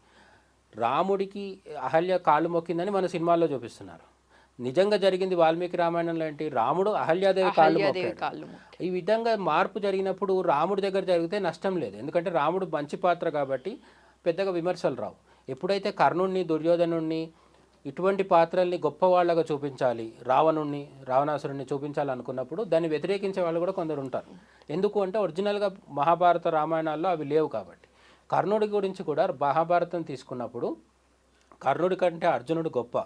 రాముడికి అహల్య కాళ్ళు మొక్కిందని మన సినిమాల్లో చూపిస్తున్నారు. నిజంగా జరిగింది వాల్మీకి రామాయణంలో ఏంటి, రాముడు అహల్యాదేవి కాళ్ళు మొక్కాడు. ఈ విధంగా మార్పు జరిగినప్పుడు రాముడి దగ్గర జరిగితే నష్టం లేదు, ఎందుకంటే రాముడు మంచి పాత్ర కాబట్టి పెద్దగా విమర్శలు రావు. ఎప్పుడైతే కర్ణుణ్ణి, దుర్యోధనుణ్ణి, ఇటువంటి పాత్రల్ని గొప్పవాళ్ళగా చూపించాలి, రావణాసురుణ్ణి చూపించాలనుకున్నప్పుడు దాన్ని వ్యతిరేకించే వాళ్ళు కూడా కొందరు ఉంటారు. ఎందుకు అంటే ఒరిజినల్గా మహాభారత రామాయణాల్లో అవి లేవు కాబట్టి. కర్ణుడి గురించి కూడా మహాభారతం తీసుకున్నప్పుడు కర్ణుడి కంటే అర్జునుడు గొప్ప.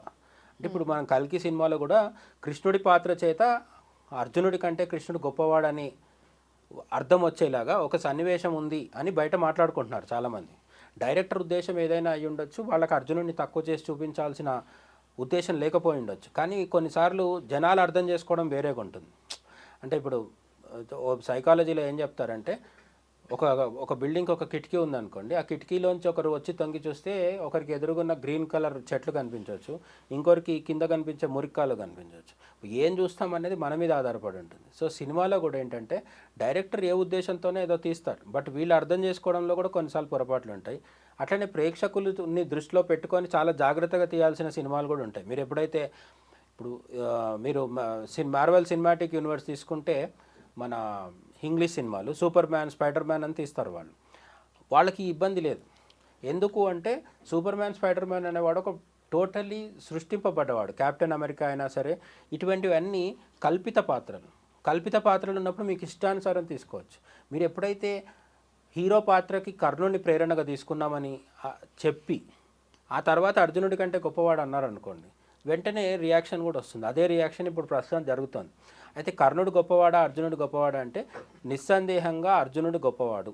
అంటే ఇప్పుడు మనం కల్కి సినిమాలో కూడా కృష్ణుడి పాత్ర చేత అర్జునుడి కంటే కృష్ణుడు గొప్పవాడని అర్థం వచ్చేలాగా ఒక సన్నివేశం ఉంది అని బయట మాట్లాడుకుంటున్నారు చాలామంది. డైరెక్టర్ ఉద్దేశం ఏదైనా అయి ఉండొచ్చు, వాళ్ళకి అర్జునుడిని తక్కువ చేసి చూపించాల్సిన ఉద్దేశం లేకపోయి ఉండొచ్చు. కానీ కొన్నిసార్లు జనాలు అర్థం చేసుకోవడం వేరేగా ఉంటుంది. అంటే ఇప్పుడు సైకాలజీలో ఏం చెప్తారంటే, ఒక బిల్డింగ్కి ఒక కిటికీ ఉందనుకోండి, ఆ కిటికీలోంచి ఒకరు వచ్చి తొంగి చూస్తే ఒకరికి ఎదురుగున్న గ్రీన్ కలర్ చెట్లు కనిపించవచ్చు, ఇంకొకరికి కింద కనిపించే మురికాలు కనిపించవచ్చు. ఏం చూస్తాం అనేది మన మీద ఆధారపడి ఉంటుంది. సో సినిమాలో కూడా ఏంటంటే డైరెక్టర్ ఏ ఉద్దేశంతోనే ఏదో తీస్తారు, బట్ వీళ్ళు అర్థం చేసుకోవడంలో కూడా కొన్నిసార్లు పొరపాట్లు ఉంటాయి. అట్లనే ప్రేక్షకులని దృష్టిలో పెట్టుకొని చాలా జాగ్రత్తగా తీయాల్సిన సినిమాలు కూడా ఉంటాయి. మీరు ఎప్పుడైతే ఇప్పుడు మీరు మార్వెల్ సినిమాటిక్ యూనివర్స్ తీసుకుంటే, మన ఇంగ్లీష్ సినిమాలు సూపర్ మ్యాన్, స్పైడర్ మ్యాన్ అని తీస్తారు వాళ్ళకి ఇబ్బంది లేదు. ఎందుకు అంటే సూపర్ మ్యాన్, స్పైడర్ మ్యాన్ అనేవాడు ఒక టోటల్లీ సృష్టింపబడ్డవాడు. కెప్టెన్ అమెరికా అయినా సరే, ఇటువంటివన్నీ కల్పిత పాత్రలు ఉన్నప్పుడు మీకు ఇష్టానుసారం తీసుకోవచ్చు. మీరు ఎప్పుడైతే హీరో పాత్రకి కర్ణుడిని ప్రేరణగా తీసుకున్నామని చెప్పి ఆ తర్వాత అర్జునుడి కంటే గొప్పవాడు అన్నారనుకోండి, వెంటనే రియాక్షన్ కూడా వస్తుంది. అదే రియాక్షన్ ఇప్పుడు ప్రస్తుతం జరుగుతుంది. అయితే కర్ణుడు గొప్పవాడా, అర్జునుడు గొప్పవాడా అంటే నిస్సందేహంగా అర్జునుడు గొప్పవాడు.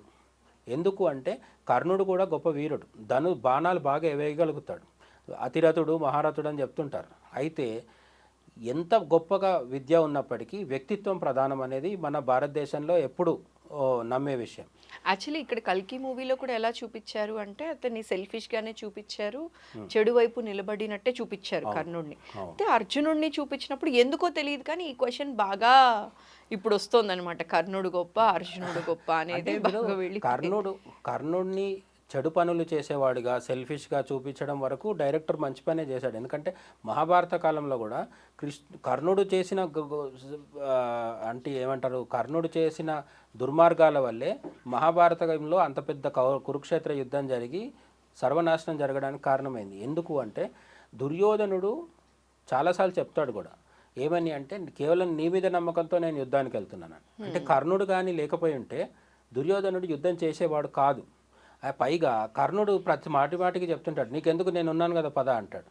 ఎందుకు అంటే కర్ణుడు కూడా గొప్ప వీరుడు, బాణాలు బాగా వేయగలుగుతాడు, అతిరథుడు, మహారథుడు అని చెప్తుంటారు. అయితే ఎంత గొప్పగా విద్య ఉన్నప్పటికీ వ్యక్తిత్వం ప్రధానం అనేది మన భారతదేశంలో ఎప్పుడు నమ్మే విషయం. యాక్చువల్లీ ఇక్కడ కల్కి మూవీలో కూడా ఎలా చూపించారు అంటే అతన్ని సెల్ఫిష్ గానే చూపించారు, చెడు వైపు నిలబడినట్టే చూపించారు కర్ణుడిని. అయితే అర్జునుడిని చూపించినప్పుడు ఎందుకో తెలియదు కానీ ఈ క్వశ్చన్ బాగా ఇప్పుడు వస్తోందనమాట, కర్ణుడు గొప్ప, అర్జునుడు గొప్ప అనేది. కర్ణుడిని చెడు పనులు చేసేవాడిగా, సెల్ఫిష్గా చూపించడం వరకు డైరెక్టర్ మంచి పనే చేశాడు. ఎందుకంటే మహాభారత కాలంలో కూడా కర్ణుడు చేసిన అంటే ఏమంటారు, కర్ణుడు చేసిన దుర్మార్గాల వల్లే మహాభారతంలో అంత పెద్ద కురుక్షేత్ర యుద్ధం జరిగి సర్వనాశనం జరగడానికి కారణమైంది. ఎందుకు అంటే దుర్యోధనుడు చాలాసార్లు చెప్తాడు కూడా, ఏమని అంటే కేవలం నీ మీద నమ్మకంతో నేను యుద్ధానికి వెళ్తున్నాను. అంటే కర్ణుడు కానీ లేకపోయి ఉంటే దుర్యోధనుడు యుద్ధం చేసేవాడు కాదు. పైగా కర్ణుడు ప్రతి మాటికి చెప్తుంటాడు, నీకెందుకు, నేను ఉన్నాను కదా పద అంటాడు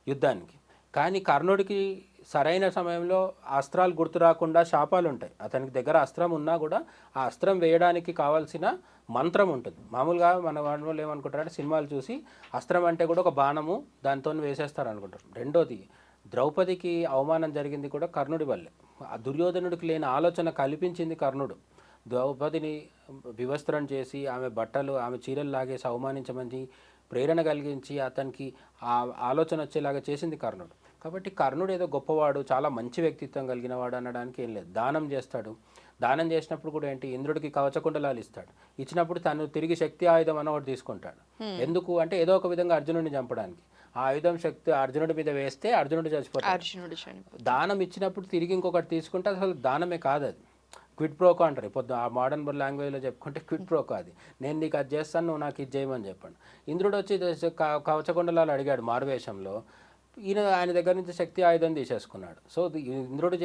యుద్ధానికి. కానీ కర్ణుడికి సరైన సమయంలో అస్త్రాలు గుర్తు రాకుండా శాపాలు ఉంటాయి. అతనికి దగ్గర అస్త్రం ఉన్నా కూడా ఆ అస్త్రం వేయడానికి కావాల్సిన మంత్రం ఉంటుంది. మామూలుగా మన వాళ్ళు ఏమనుకుంటారంటే సినిమాలు చూసి అస్త్రం అంటే కూడా ఒక బాణము, దాంతో వేసేస్తారు అనుకుంటారు. రెండోది, ద్రౌపదికి అవమానం జరిగింది కూడా కర్ణుడి వల్లే. ఆ దుర్యోధనుడికి లేని ఆలోచన కల్పించింది కర్ణుడు. ద్రౌపదిని వివస్త్రం చేసి ఆమె బట్టలు, ఆమె చీరలు లాగేసి అవమానించమని ప్రేరణ కలిగించి అతనికి ఆ ఆలోచన వచ్చేలాగా చేసింది కర్ణుడు. కాబట్టి కర్ణుడు ఏదో గొప్పవాడు, చాలా మంచి వ్యక్తిత్వం కలిగిన వాడు అనడానికి ఏం లేదు. దానం చేస్తాడు, దానం చేసినప్పుడు కూడా ఏంటి, ఇంద్రుడికి కవచకుండలాలు ఇస్తాడు. ఇచ్చినప్పుడు తను తిరిగి శక్తి ఆయుధం అని ఒకటి తీసుకుంటాడు. ఎందుకు అంటే ఏదో ఒక విధంగా అర్జునుడిని చంపడానికి. ఆ ఆయుధం శక్తి అర్జునుడి మీద వేస్తే అర్జునుడు చచ్చిపోతాడు. అర్జునుడు చనిపోతాడు. దానం ఇచ్చినప్పుడు తిరిగి ఇంకొకటి తీసుకుంటే అసలు దానమే కాదు అది, క్విడ్ ప్రోకో అంటారు. పొద్దు ఆ మోడర్న్ లాంగ్వేజ్లో చెప్పుకుంటే క్విడ్ ప్రోకో అది. నేను నీకు అది చేస్తాను, నువ్వు నాకు ఇది చేయమని చెప్పండి. ఇంద్రుడు వచ్చి కవచకుండలాలు అడిగాడు మారువేషంలో. ఆయన దగ్గర నుంచి శక్తి ఆయుధం తీసేసుకున్నాడు. సో ఇంద్రుడు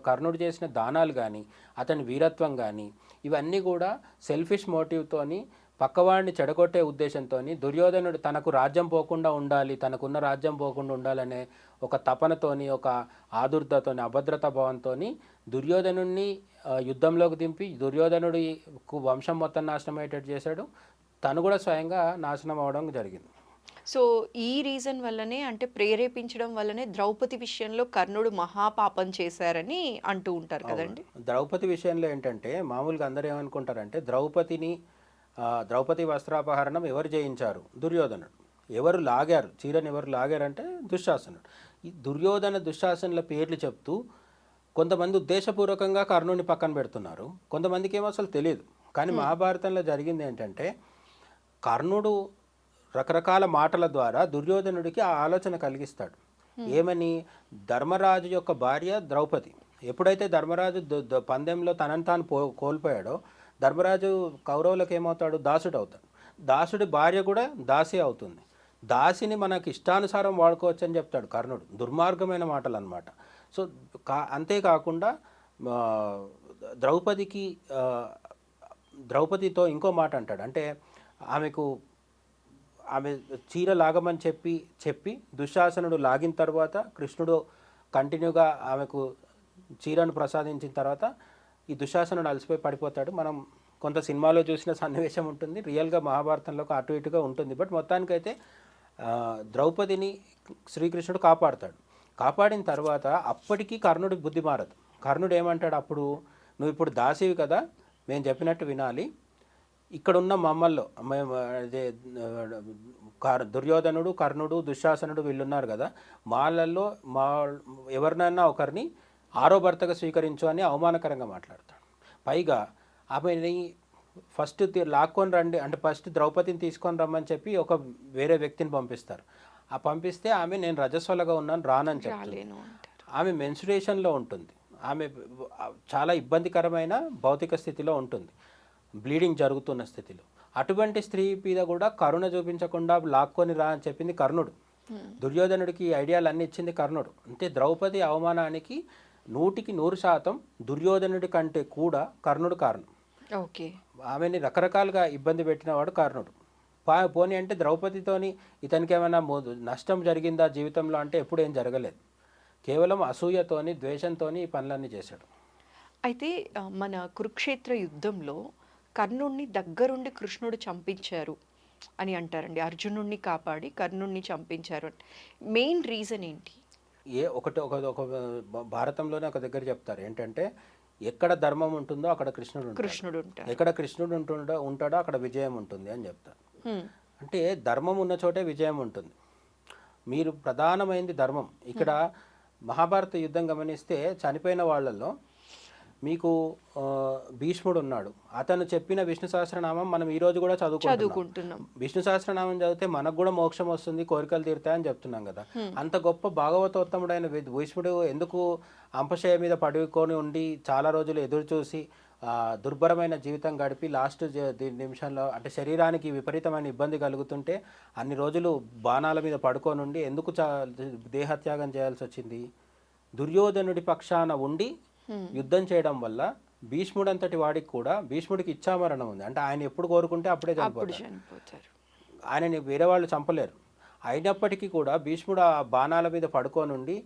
కర్ణుడు చేసిన దానాలు కానీ, అతని వీరత్వం కానీ, ఇవన్నీ కూడా సెల్ఫిష్ మోటివ్తోని, పక్కవాడిని చెడగొట్టే ఉద్దేశంతో దుర్యోధనుడు తనకు రాజ్యం పోకుండా ఉండాలి, తనకున్న రాజ్యం పోకుండా ఉండాలనే ఒక తపనతోని, ఒక ఆదుర్దతోని, అభద్రతా భావంతో దుర్యోధనుడిని యుద్ధంలోకి దింపి దుర్యోధనుడి వంశం మొత్తం నాశనం అయ్యేటట్టు చేశాడు. తను కూడా స్వయంగా నాశనం అవడం జరిగింది. సో ఈ రీజన్ వల్లనే, అంటే ప్రేరేపించడం వల్లనే ద్రౌపది విషయంలో కర్ణుడు మహాపాపం చేశారని అంటూ ఉంటారు కదండి. ద్రౌపది విషయంలో ఏంటంటే మామూలుగా అందరూ ఏమనుకుంటారంటే ద్రౌపది వస్త్రాపహరణం ఎవరు చేయించారు? దుర్యోధనుడు. ఎవరు లాగారు చీరని, ఎవరు లాగారంటే దుశ్శాసనుడు. ఈ దుశ్శాసనుల పేర్లు చెప్తూ కొంతమంది ఉద్దేశపూర్వకంగా కర్ణుడిని పక్కన పెడుతున్నారు, కొంతమందికి ఏమో అసలు తెలియదు. కానీ మహాభారతంలో జరిగింది ఏంటంటే కర్ణుడు రకరకాల మాటల ద్వారా దుర్యోధనుడికి ఆ ఆలోచన కలిగిస్తాడు. ఏమని? ధర్మరాజు యొక్క భార్య ద్రౌపది. ఎప్పుడైతే ధర్మరాజు పందెంలో తనని తాను కోల్పోయాడో, ధర్మరాజు కౌరవులకు ఏమవుతాడు? దాసుడు అవుతాడు. దాసుడి భార్య కూడా దాసి అవుతుంది. దాసిని మనకి ఇష్టానుసారం వాడుకోవచ్చు అని చెప్తాడు కర్ణుడు. దుర్మార్గమైన మాటలు అన్నమాట. సో అంతేకాకుండా ద్రౌపదితో ఇంకో మాట అంటాడు. అంటే ఆమె చీర లాగమని చెప్పి దుశ్శాసనుడు లాగిన తర్వాత కృష్ణుడు కంటిన్యూగా ఆమెకు చీరను ప్రసాదించిన తర్వాత ఈ దుశ్శాసనుడు అలసిపోయి పడిపోతాడు. మనం కొంత సినిమాలో చూసిన సన్నివేశం ఉంటుంది, రియల్గా మహాభారతంలో అటు ఇటుగా ఉంటుంది. బట్ మొత్తానికైతే ద్రౌపదిని శ్రీకృష్ణుడు కాపాడుతాడు. కాపాడిన తర్వాత అప్పటికీ కర్ణుడి బుద్ధి మారదు. కర్ణుడు ఏమంటాడు అప్పుడు? నువ్వు ఇప్పుడు దాసివి కదా, మేము చెప్పినట్టు వినాలి. ఇక్కడున్న మమ్మల్లో దుర్యోధనుడు, కర్ణుడు, దుశ్శాసనుడు వీళ్ళున్నారు కదా, వాళ్ళల్లో ఎవరినైనా ఒకరిని ఆరో భర్తగా స్వీకరించు అని అవమానకరంగా మాట్లాడతాడు. పైగా ఆమెని ఫస్ట్ లాక్కొని రండి అంటే ఫస్ట్ ద్రౌపదిని తీసుకొని రమ్మని చెప్పి ఒక వేరే వ్యక్తిని పంపిస్తారు. ఆ పంపిస్తే ఆమె నేను రజస్వలగా ఉన్నాను రానని చెప్తాను. ఆమె మెన్సురేషన్లో ఉంటుంది, ఆమె చాలా ఇబ్బందికరమైన భౌతిక స్థితిలో ఉంటుంది, బ్లీడింగ్ జరుగుతున్న స్థితిలో. అటువంటి స్త్రీ మీద కూడా కరుణ చూపించకుండా లాక్కొని రా అని చెప్పింది కర్ణుడు. దుర్యోధనుడికి ఈ ఐడియాలు అన్నీ ఇచ్చింది కర్ణుడు. అంటే ద్రౌపది అవమానానికి 100% దుర్యోధనుడి కంటే కూడా కర్ణుడు కారణం. ఓకే, ఆమెని రకరకాలుగా ఇబ్బంది పెట్టినవాడు కర్ణుడు. పోనీ అంటే ద్రౌపదితోని ఇతనికి ఏమైనా నష్టం జరిగిందా జీవితంలో అంటే ఎప్పుడు ఏం జరగలేదు. కేవలం అసూయతోని, ద్వేషంతోని ఈ పనులన్నీ చేశాడు. అయితే మన కురుక్షేత్ర యుద్ధంలో కర్ణుడిని దగ్గరుండి కృష్ణుడు చంపించారు అని అంటారండి. అర్జునుడిని కాపాడి కర్ణుడిని చంపించారు. మెయిన్ రీజన్ ఏంటి? ఒక భారతంలోనే ఒక దగ్గర చెప్తారు ఏంటంటే, ఎక్కడ ధర్మం ఉంటుందో అక్కడ కృష్ణుడు ఉంటాడు, ఎక్కడ కృష్ణుడు ఉంటాడో అక్కడ విజయం ఉంటుంది అని చెప్తారు. అంటే ధర్మం ఉన్న చోటే విజయం ఉంటుంది. మీరు ప్రధానమైనది ధర్మం. ఇక్కడ మహాభారత యుద్ధం గమనిస్తే చనిపోయిన వాళ్ళల్లో మీకు భీష్ముడు ఉన్నాడు. అతను చెప్పిన విష్ణు సహస్రనామం మనం ఈరోజు కూడా చదువుకుంటున్నాం. విష్ణు సహస్రనామం చదివితే మనకు కూడా మోక్షం వస్తుంది, కోరికలు తీరుతాయని చెప్తున్నాం కదా. అంత గొప్ప భాగవతోత్తముడైన భీష్ముడు ఎందుకు అంపశయ మీద పడుకొని ఉండి చాలా రోజులు ఎదురు చూసి దుర్భరమైన జీవితం గడిపి లాస్ట్ నిమిషంలో అంటే శరీరానికి విపరీతమైన ఇబ్బంది కలుగుతుంటే అన్ని రోజులు బాణాల మీద పడుకొని ఉండి ఎందుకు దేహత్యాగం చేయాల్సి వచ్చింది? దుర్యోధనుడి పక్షాన ఉండి యుద్ధం చేయడం వల్ల భీష్ముడంతటి వాడికి కూడా భీష్ముడికి ఇచ్చామరణం ఉంది. అంటే ఆయన ఎప్పుడు కోరుకుంటే అప్పుడే చనిపోతారు. ఆయనని వేరే వాళ్ళు చంపలేరు. అయినప్పటికీ కూడా భీష్ముడు ఆ బాణాల మీద పడుకోనుండి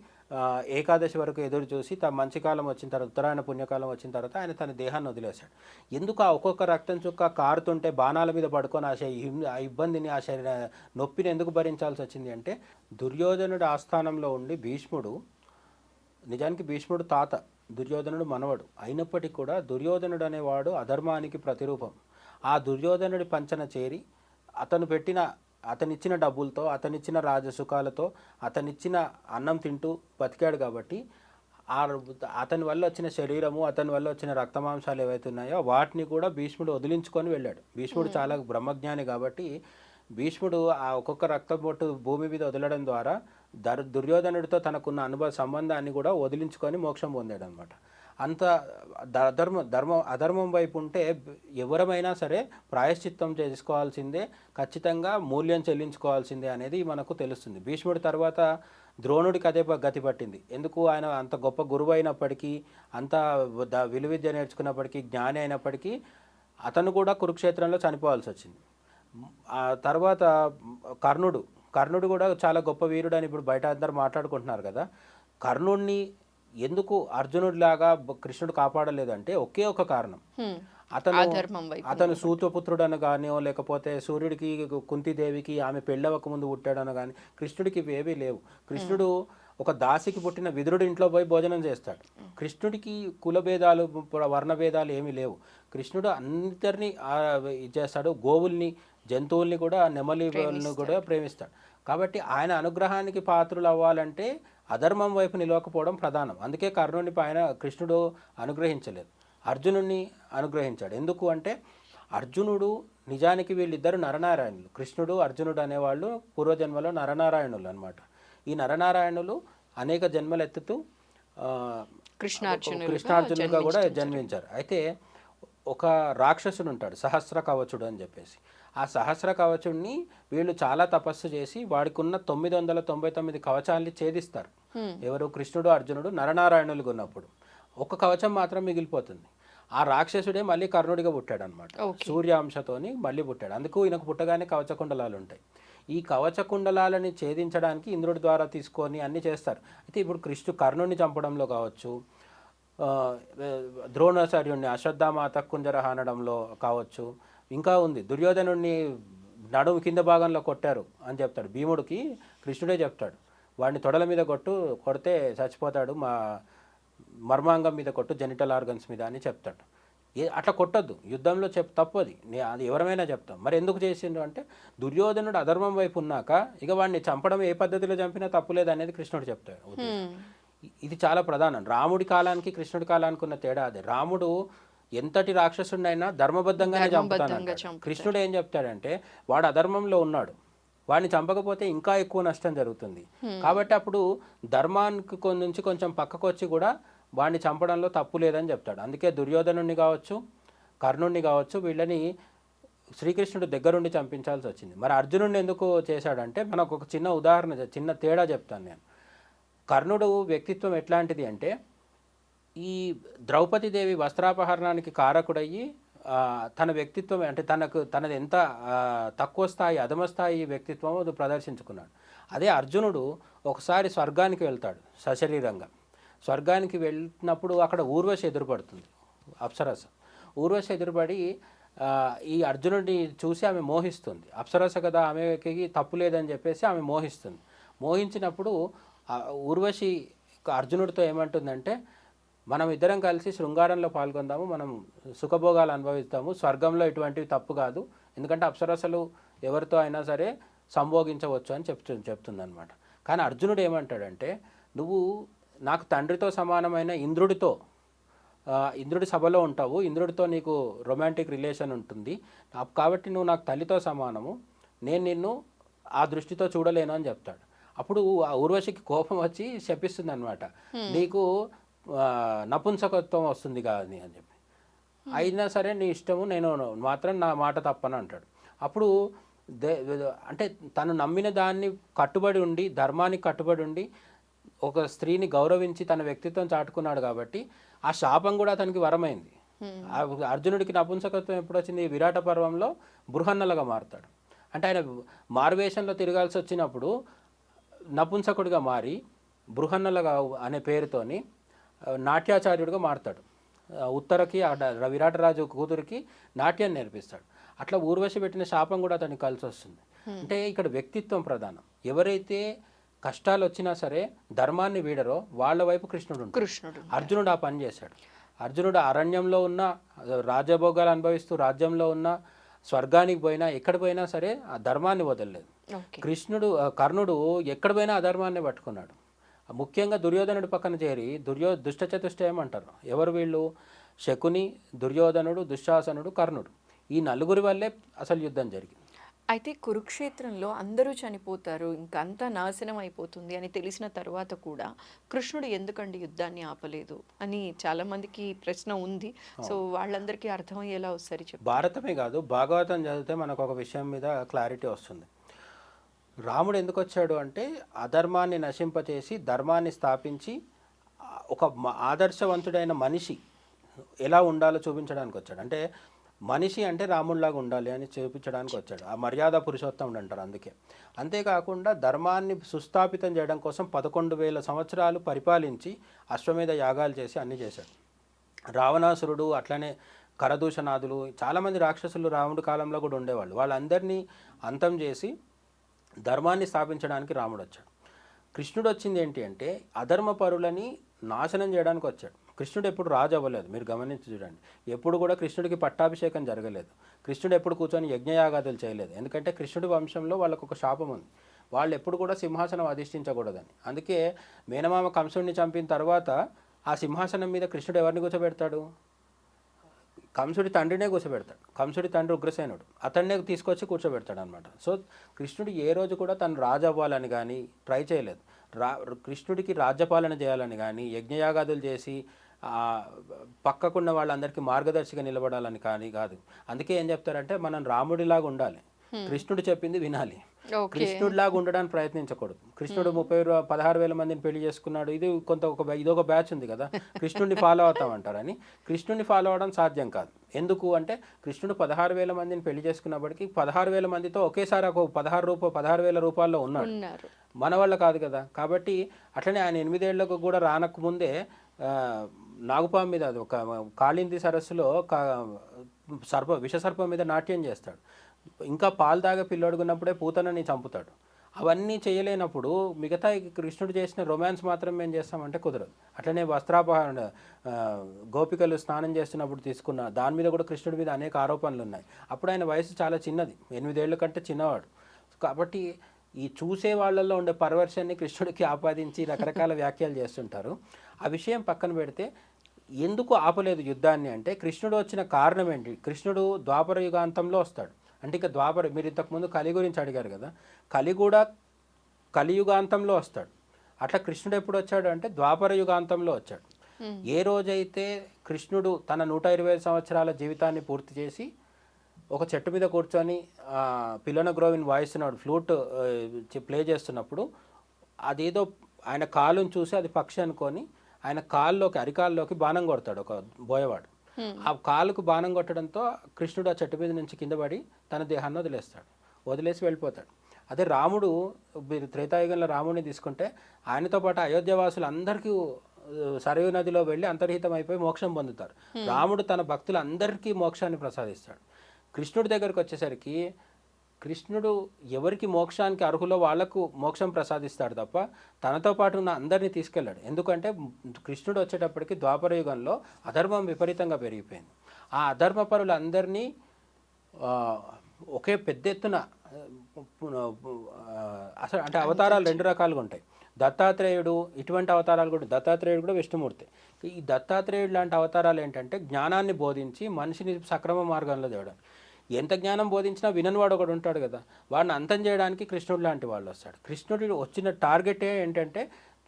ఏకాదశి వరకు ఎదురు చూసి తన మంచి కాలం వచ్చిన తర్వాత, ఉత్తరాయణ పుణ్యకాలం వచ్చిన తర్వాత ఆయన తన దేహాన్ని వదిలేశాడు. ఎందుకు ఆ ఒక్కొక్క రక్తం చుక్క కారుతుంటే బాణాల మీద పడుకొని ఆ ఇబ్బందిని, ఆ శరీర నొప్పిని ఎందుకు భరించాల్సి వచ్చింది అంటే, దుర్యోధనుడు ఆస్థానంలో ఉండి నిజానికి భీష్ముడు తాత, దుర్యోధనుడు మనవడు. అయినప్పటికీ కూడా దుర్యోధనుడు అనేవాడు అధర్మానికి ప్రతిరూపం. ఆ దుర్యోధనుడి పంచన చేరి అతనిచ్చిన డబ్బులతో, అతనిచ్చిన రాజసుఖాలతో, అతనిచ్చిన అన్నం తింటూ బతికాడు కాబట్టి ఆ అతని వల్ల వచ్చిన శరీరము, అతని వల్ల వచ్చిన రక్తమాంసాలు ఏవైతే ఉన్నాయో వాటిని కూడా భీష్ముడు వదిలించుకొని వెళ్ళాడు. భీష్ముడు చాలా బ్రహ్మజ్ఞాని కాబట్టి భీష్ముడు ఆ ఒక్కొక్క రక్త బొట్టు భూమి మీద వదలడం ద్వారా దుర్యోధనుడితో తనకున్న అనుభవ సంబంధాన్ని కూడా వదిలించుకొని మోక్షం పొందాడు అనమాట. అంత అధర్మం వైపు ఉంటే ఎవరమైనా సరే ప్రాయశ్చిత్తం చేసుకోవాల్సిందే, ఖచ్చితంగా మూల్యం చెల్లించుకోవాల్సిందే అనేది మనకు తెలుస్తుంది. భీష్ముడి తర్వాత ద్రోణుడికి అదే గతి పట్టింది. ఎందుకు? ఆయన అంత గొప్ప గురువు అయినప్పటికీ, అంత విలువిద్య నేర్చుకున్నప్పటికీ, జ్ఞాని అయినప్పటికీ అతను కూడా కురుక్షేత్రంలో చనిపోవాల్సి వచ్చింది. ఆ తర్వాత కర్ణుడు కూడా చాలా గొప్ప వీరుడు అని ఇప్పుడు బయట అందరు మాట్లాడుకుంటున్నారు కదా. కర్ణుడిని ఎందుకు అర్జునుడిలాగా కృష్ణుడు కాపాడలేదంటే ఒకే ఒక కారణం, అతను సూతపుత్రుడను కానీ, లేకపోతే సూర్యుడికి కుంతిదేవికి ఆమె పెళ్ళవక ముందు పుట్టాడను కానీ, కృష్ణుడికి ఇవేవీ లేవు. కృష్ణుడు ఒక దాసికి పుట్టిన విదురుడి ఇంట్లో పోయి భోజనం చేస్తాడు. కృష్ణుడికి కులభేదాలు, వర్ణభేదాలు ఏమీ లేవు. కృష్ణుడు అందరినీ చేస్తాడు. గోవుల్ని, జంతువుల్ని కూడా, నెమలిని కూడా ప్రేమిస్తాడు. కాబట్టి ఆయన అనుగ్రహానికి పాత్రులు అవ్వాలంటే అధర్మం వైపు నిలవకపోవడం ప్రధానం. అందుకే కర్ణుని పైన కృష్ణుడు అనుగ్రహించలేదు, అర్జునుడిని అనుగ్రహించాడు. ఎందుకు అంటే అర్జునుడు నిజానికి వీళ్ళిద్దరు నరనారాయణులు. కృష్ణుడు, అర్జునుడు అనేవాళ్ళు పూర్వజన్మలో నరనారాయణులు అనమాట. ఈ నరనారాయణులు అనేక జన్మలు ఎత్తుతూ కృష్ణార్జునులుగా కూడా జన్మించారు. అయితే ఒక రాక్షసుడు ఉంటాడు, సహస్ర కవచుడు అని చెప్పేసి. ఆ సహస్ర కవచుడిని వీళ్ళు చాలా తపస్సు చేసి వాడికి ఉన్న 999 కవచాల్ని ఛేదిస్తారు. ఎవరు? కృష్ణుడు, అర్జునుడు నరనారాయణులుగా ఉన్నప్పుడు ఒక కవచం మాత్రం మిగిలిపోతుంది. ఆ రాక్షసుడే మళ్ళీ కర్ణుడిగా పుట్టాడు అనమాట. సూర్యాంశతోని మళ్ళీ పుట్టాడు. అందుకు ఈయనకు పుట్టగానే కవచకుండలాలు ఉంటాయి. ఈ కవచకుండలాలని ఛేదించడానికి ఇంద్రుడి ద్వారా తీసుకొని అన్ని చేస్తారు. అయితే ఇప్పుడు కర్ణుడిని చంపడంలో కావచ్చు, ద్రోణాచార్యుడిని అశ్వత్థామ కుంజరహ అనడంలో కావచ్చు, ఇంకా ఉంది దుర్యోధనుడిని నడుము కింద భాగంలో కొట్టారు అని చెప్తాడు. భీముడికి కృష్ణుడే చెప్తాడు, వాడిని తొడల మీద కొడితే చచ్చిపోతాడు, మా మర్మాంగం మీద కొట్టు, జెనిటల్ ఆర్గన్స్ మీద అని చెప్తాడు. అట్లా కొట్టద్దు, యుద్ధంలో తప్పు అది ఎవరమైనా చెప్తాం. మరి ఎందుకు చేసిండు అంటే దుర్యోధనుడు అధర్మం వైపు ఉన్నాక ఇక వాడిని చంపడం ఏ పద్ధతిలో చంపినా తప్పులేదు అనేది కృష్ణుడు చెప్తాడు. ఇది చాలా ప్రధానం. రాముడి కాలానికి కృష్ణుడి కాలానికి ఉన్న తేడా అదే. రాముడు ఎంతటి రాక్షసుడినైనా ధర్మబద్ధంగానే చంపుతాను. కృష్ణుడు ఏం చెప్తాడంటే వాడు అధర్మంలో ఉన్నాడు, వాడిని చంపకపోతే ఇంకా ఎక్కువ నష్టం జరుగుతుంది. కాబట్టి అప్పుడు ధర్మానికి నుంచి కొంచెం పక్కకు వచ్చి కూడా వాడిని చంపడంలో తప్పు లేదని చెప్తాడు. అందుకే దుర్యోధనుడిని కావచ్చు, కర్ణుడిని కావచ్చు, వీళ్ళని శ్రీకృష్ణుడు దగ్గరుండి చంపించాల్సి వచ్చింది. మరి అర్జునుడిని ఎందుకు చేశాడంటే మనకు ఒక చిన్న ఉదాహరణ, చిన్న తేడా చెప్తాను నేను. కర్ణుడు వ్యక్తిత్వం ఎట్లాంటిది అంటే ఈ ద్రౌపదీదేవి వస్త్రాపహరణానికి కారకుడయ్యి తన వ్యక్తిత్వం అంటే తనది ఎంత తక్కువ స్థాయి, అధమ స్థాయి వ్యక్తిత్వం అది ప్రదర్శించుకున్నాడు. అదే అర్జునుడు ఒకసారి స్వర్గానికి వెళ్తాడు సశరీరంగా. స్వర్గానికి వెళ్ళినప్పుడు అక్కడ ఊర్వశి ఎదురుపడుతుంది, అప్సరస. ఊర్వశి ఎదురుపడి ఈ అర్జునుడిని చూసి ఆమె మోహిస్తుంది. అప్సరస కదా, ఆమెకి తప్పు లేదని చెప్పేసి ఆమె మోహిస్తుంది. మోహించినప్పుడు ఊర్వశి అర్జునుడితో ఏమంటుందంటే మనం ఇద్దరం కలిసి శృంగారంలో పాల్గొందాము, మనం సుఖభోగాలు అనుభవిస్తాము, స్వర్గంలో ఇటువంటివి తప్పు కాదు, ఎందుకంటే అప్సరసలు ఎవరితో అయినా సరే సంభోగించవచ్చు అని చెప్తుందన్నమాట. కానీ అర్జునుడు ఏమంటాడంటే నువ్వు నాకు తండ్రితో సమానమైన ఇంద్రుడి సభలో ఉంటావు, ఇంద్రుడితో నీకు రొమాంటిక్ రిలేషన్ ఉంటుంది, కాబట్టి నువ్వు నాకు తల్లితో సమానము, నేను నిన్ను ఆ దృష్టితో చూడలేను అని చెప్తాడు. అప్పుడు ఆ ఊర్వశికి కోపం వచ్చి శపిస్తుంది అనమాట, నీకు నపుంసకత్వం వస్తుంది కాదని అని చెప్పి. అయినా సరే నీ ఇష్టము, నేను మాత్రం నా మాట తప్పను అంటాడు. అప్పుడు అంటే తను నమ్మిన దాన్ని కట్టుబడి ఉండి, ధర్మానికి కట్టుబడి ఉండి ఒక స్త్రీని గౌరవించి తన వ్యక్తిత్వం చాటుకున్నాడు కాబట్టి ఆ శాపం కూడా అతనికి వరమైంది. అర్జునుడికి నపుంసకత్వం ఎప్పుడు వచ్చింది? విరాట పర్వంలో బృహన్నలుగా మారుతాడు. అంటే ఆయన మారువేషంలో తిరగాల్సి వచ్చినప్పుడు నపుంసకుడిగా మారి బృహన్నలుగా అనే పేరుతోని నాట్యాచార్యుడిగా మారుతాడు. ఉత్తరకి విరాటరాజు కూతురికి నాట్యం నేర్పిస్తాడు. అట్లా ఊర్వశి పెట్టిన శాపం కూడా అతనికి కలిసి వస్తుంది. అంటే ఇక్కడ వ్యక్తిత్వం ప్రధానం. ఎవరైతే కష్టాలు వచ్చినా సరే ధర్మాన్ని వీడరో వాళ్ళ వైపు కృష్ణుడు. అర్జునుడు ఆ పని చేశాడు. అర్జునుడు అరణ్యంలో ఉన్న, రాజభోగాలు అనుభవిస్తూ రాజ్యంలో ఉన్న, స్వర్గానికి పోయినా ఎక్కడ పోయినా సరే ఆ ధర్మాన్ని వదలలేదు. కర్ణుడు ఎక్కడ పోయినా అధర్మాన్ని పట్టుకున్నాడు. ముఖ్యంగా దుర్యోధనుడి పక్కన చేరి దుష్ట చతుష్టయం అంటారు. ఎవరు వీళ్ళు? శకుని, దుర్యోధనుడు, దుశ్శాసనుడు, కర్ణుడు. ఈ నలుగురి వల్లే అసలు యుద్ధం జరిగింది. అయితే కురుక్షేత్రంలో అందరూ చనిపోతారు, ఇంకంతా నాశనం అయిపోతుంది అని తెలిసిన తర్వాత కూడా కృష్ణుడు ఎందుకండి యుద్ధాన్ని ఆపలేదు అని చాలా మందికి ప్రశ్న ఉంది. సో వాళ్ళందరికీ అర్థమయ్యేలా ఒకసారి చెప్పు. భారతమే కాదు, భాగవతం చదివితే మనకు ఒక విషయం మీద క్లారిటీ వస్తుంది. రాముడు ఎందుకు వచ్చాడు అంటే అధర్మాన్ని నశింపచేసి ధర్మాన్ని స్థాపించి ఒక ఆదర్శవంతుడైన మనిషి ఎలా ఉండాలో చూపించడానికి వచ్చాడు. అంటే మనిషి అంటే రాముడిలాగా ఉండాలి అని చూపించడానికి వచ్చాడు. ఆ మర్యాద పురుషోత్తముడు అంటారు అందుకే. అంతేకాకుండా ధర్మాన్ని సుస్థాపితం చేయడం కోసం 11,000 సంవత్సరాలు పరిపాలించి అశ్వమేధ యాగాలు చేసి అన్నీ చేశాడు. రావణాసురుడు అట్లనే కరదూషణాదులు చాలామంది రాక్షసులు రాముడి కాలంలో కూడా ఉండేవాళ్ళు. వాళ్ళందరినీ అంతం చేసి ధర్మాన్ని స్థాపించడానికి రాముడు వచ్చాడు. కృష్ణుడు వచ్చింది ఏంటి అంటే అధర్మ పరులని నాశనం చేయడానికి వచ్చాడు. కృష్ణుడు ఎప్పుడు రాజు అవ్వలేదు, మీరు గమనించి చూడండి. ఎప్పుడు కూడా కృష్ణుడికి పట్టాభిషేకం జరగలేదు. కృష్ణుడు ఎప్పుడు కూర్చొని యజ్ఞయాగాదులు చేయలేదు. ఎందుకంటే కృష్ణుడి వంశంలో వాళ్ళకు ఒక శాపం ఉంది, వాళ్ళు ఎప్పుడు కూడా సింహాసనం అధిష్ఠించకూడదని. అందుకే మేనమామ కంసుడిని చంపిన తర్వాత ఆ సింహాసనం మీద కృష్ణుడు ఎవరిని కూర్చోబెడతాడు? కంసుడి తండ్రినే కూర్చోబెడతాడు. కంసుడి తండ్రి ఉగ్రసేనుడు, అతన్నే తీసుకొచ్చి కూర్చోబెడతాడు అనమాట. సో కృష్ణుడు ఏ రోజు కూడా తను రాజు అవ్వాలని కానీ ట్రై చేయలేదు. కృష్ణుడికి రాజ్యపాలన చేయాలని కానీ యజ్ఞయాగాదులు చేసి పక్కకున్న వాళ్ళందరికీ మార్గదర్శిగా నిలబడాలని కానీ కాదు. అందుకే ఏం చెప్తారంటే మనం రాముడిలాగా ఉండాలి, కృష్ణుడు చెప్పింది వినాలి. కృష్ణుడిలాగా ఉండడానికి ప్రయత్నించకూడదు. కృష్ణుడు 16,000 మందిని పెళ్లి చేసుకున్నాడు. ఇదొక బ్యాచ్ ఉంది కదా, కృష్ణుడిని ఫాలో అవుతామంటారని. కృష్ణుడిని ఫాలో అవడం సాధ్యం కాదు. ఎందుకు అంటే కృష్ణుడు 16,000 మందిని పెళ్లి చేసుకున్నప్పటికీ 16,000 మందితో ఒకేసారి ఒక 16,000 రూపాయల్లో ఉన్నాడు. మన వల్ల కాదు కదా. కాబట్టి అట్లనే ఆయన 8 ఏళ్లకు కూడా రానకు ముందే నాగుపాము మీద ఒక కాళింది సరస్సులో విషసర్పం మీద నాట్యం చేస్తాడు. ఇంకా పాలు తాగే పిల్లోడుకున్నప్పుడే పూతనని చంపుతాడు. అవన్నీ చేయలేనప్పుడు మిగతా కృష్ణుడు చేసిన రొమాన్స్ మాత్రం మేము చేస్తామంటే కుదరదు. అట్లనే వస్త్రాపహరణ, గోపికలు స్నానం చేస్తున్నప్పుడు తీసుకున్న దాని మీద కూడా కృష్ణుడి మీద అనేక ఆరోపణలు ఉన్నాయి. అప్పుడు ఆయన వయసు చాలా చిన్నది, 8 ఏళ్ళ కంటే చిన్నవాడు. కాబట్టి ఈ చూసే వాళ్ళల్లో ఉండే పర్వర్షన్ని కృష్ణుడికి ఆపాదించి రకరకాల వ్యాఖ్యలు చేస్తుంటారు. ఆ విషయం పక్కన పెడితే ఎందుకు ఆపలేదు యుద్ధాన్ని అంటే కృష్ణుడు వచ్చిన కారణం ఏంటి? కృష్ణుడు ద్వాపర యుగాంతంలో వస్తాడు. అంటే ఇక మీరు ఇంతకుముందు కలి గురించి అడిగారు కదా, కలి కూడా కలియుగాంతంలో వస్తాడు. అట్లా కృష్ణుడు ఎప్పుడు వచ్చాడు అంటే ద్వాపర యుగాంతంలో వచ్చాడు. ఏ రోజైతే కృష్ణుడు తన 125 సంవత్సరాల జీవితాన్ని పూర్తి చేసి ఒక చెట్టు మీద కూర్చొని పిల్లన గ్రోవిన్ వాయిస్తున్నాడు, ఫ్లూట్ ప్లే చేస్తున్నప్పుడు అదేదో ఆయన కాలుని చూసి అది పక్షి అనుకొని ఆయన అరికాల్లోకి బాణం కొడతాడు ఒక బోయవాడు. ఆ కాలుకు బాణం కొట్టడంతో కృష్ణుడు ఆ చెట్టు మీద నుంచి కింద పడి తన దేహాన్ని వదిలేసి వెళ్ళిపోతాడు. అదే రాముడు, మీరు త్రేతాయుగంలో రాముడిని తీసుకుంటే ఆయనతో పాటు అయోధ్యవాసులు అందరికీ సరయూ నదిలో వెళ్ళి అంతర్హితం అయిపోయి మోక్షం పొందుతారు. రాముడు తన భక్తులందరికీ మోక్షాన్ని ప్రసాదిస్తాడు. కృష్ణుడి దగ్గరకు వచ్చేసరికి కృష్ణుడు ఎవరికి మోక్షానికి అర్హులో వాళ్లకు మోక్షం ప్రసాదిస్తాడు తప్ప తనతో పాటు ఉన్న అందరినీ తీసుకెళ్ళాడు. ఎందుకంటే కృష్ణుడు వచ్చేటప్పటికి ద్వాపర యుగంలో అధర్మం విపరీతంగా పెరిగిపోయింది. ఆ అధర్మ పరులందరినీ ఒకే పెద్ద ఎత్తున అసలు అంటే అవతారాలు 2 రకాలుగా ఉంటాయి. దత్తాత్రేయుడు, ఇటువంటి అవతారాలు కూడా. దత్తాత్రేయుడు కూడా విష్ణుమూర్తి. ఈ దత్తాత్రేయుడు లాంటి అవతారాలు ఏంటంటే జ్ఞానాన్ని బోధించి మనిషిని సక్రమ మార్గంలో తేవడం. ఎంత జ్ఞానం బోధించినా విననివాడు ఒకడు ఉంటాడు కదా, వాడిని అంతం చేయడానికి కృష్ణుడు లాంటి వాళ్ళు వస్తాడు. కృష్ణుడు వచ్చిన టార్గెటే ఏంటంటే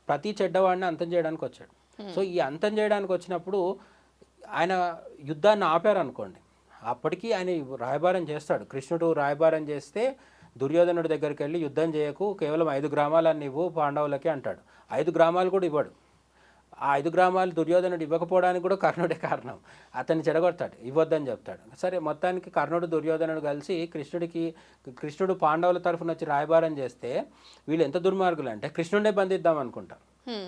ప్రతి చెడ్డవాడిని అంతం చేయడానికి వచ్చాడు. సో ఈ అంతం చేయడానికి వచ్చినప్పుడు ఆయన యుద్ధాన్ని ఆపారనుకోండి, అప్పటికీ ఆయన రాయబారం చేస్తాడు. కృష్ణుడు రాయబారం చేస్తే దుర్యోధనుడి దగ్గరికి వెళ్ళి యుద్ధం చేయకు, కేవలం 5 గ్రామాలన్నీ ఇవ్వు పాండవులకి అంటాడు. 5 గ్రామాలు కూడా ఇవ్వడు. ఆ 5 గ్రామాలు దుర్యోధనుడు ఇవ్వకపోవడానికి కూడా కర్ణుడే కారణం. అతన్ని చెడగొడతాడు, ఇవ్వద్దని చెప్తాడు. సరే, మొత్తానికి కర్ణుడు దుర్యోధనుడు కలిసి కృష్ణుడు పాండవుల తరఫున వచ్చి రాయబారం చేస్తే వీళ్ళు ఎంత దుర్మార్గులు అంటే కృష్ణుడే బంధిద్దాం అనుకుంటారు.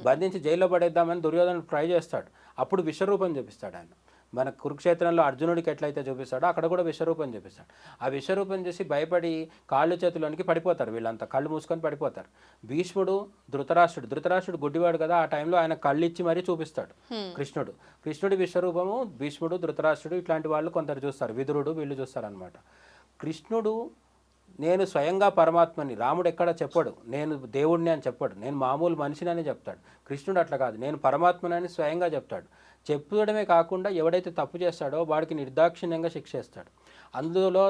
బంధించి జైల్లో పడేద్దామని దుర్యోధనుడు ట్రై చేస్తాడు. అప్పుడు విశ్వరూపం చూపిస్తాడు ఆయన. మన కురుక్షేత్రంలో అర్జునుడికి ఎట్లయితే చూపిస్తాడో అక్కడ కూడా విశ్వరూపం చూపిస్తాడు. ఆ విశ్వరూపం చూసి భయపడి కాళ్ళు చేతుల్లోనికి పడిపోతారు. వీళ్ళంతా కళ్ళు మూసుకొని పడిపోతారు. భీష్ముడు, ధృతరాష్ట్రుడు గుడ్డివాడు కదా, ఆ టైంలో ఆయన కళ్ళు ఇచ్చి మరీ చూపిస్తాడు కృష్ణుడి విశ్వరూపము. భీష్ముడు, ధృతరాష్ట్రుడు ఇట్లాంటి వాళ్ళు కొందరు చూస్తారు, విదురుడు, వీళ్ళు చూస్తారు అనమాట. కృష్ణుడు నేను స్వయంగా పరమాత్మని, రాముడు ఎక్కడ చెప్పడు నేను దేవుడిని అని చెప్పాడు, నేను మామూలు మనిషిని అని చెప్తాడు. కృష్ణుడు అట్లా కాదు, నేను పరమాత్మనని స్వయంగా చెప్తాడు. చెప్పడమే కాకుండా ఎవడైతే తప్పు చేస్తాడో వాడికి నిర్దాక్షిణ్యంగా శిక్షేస్తాడు. అందులో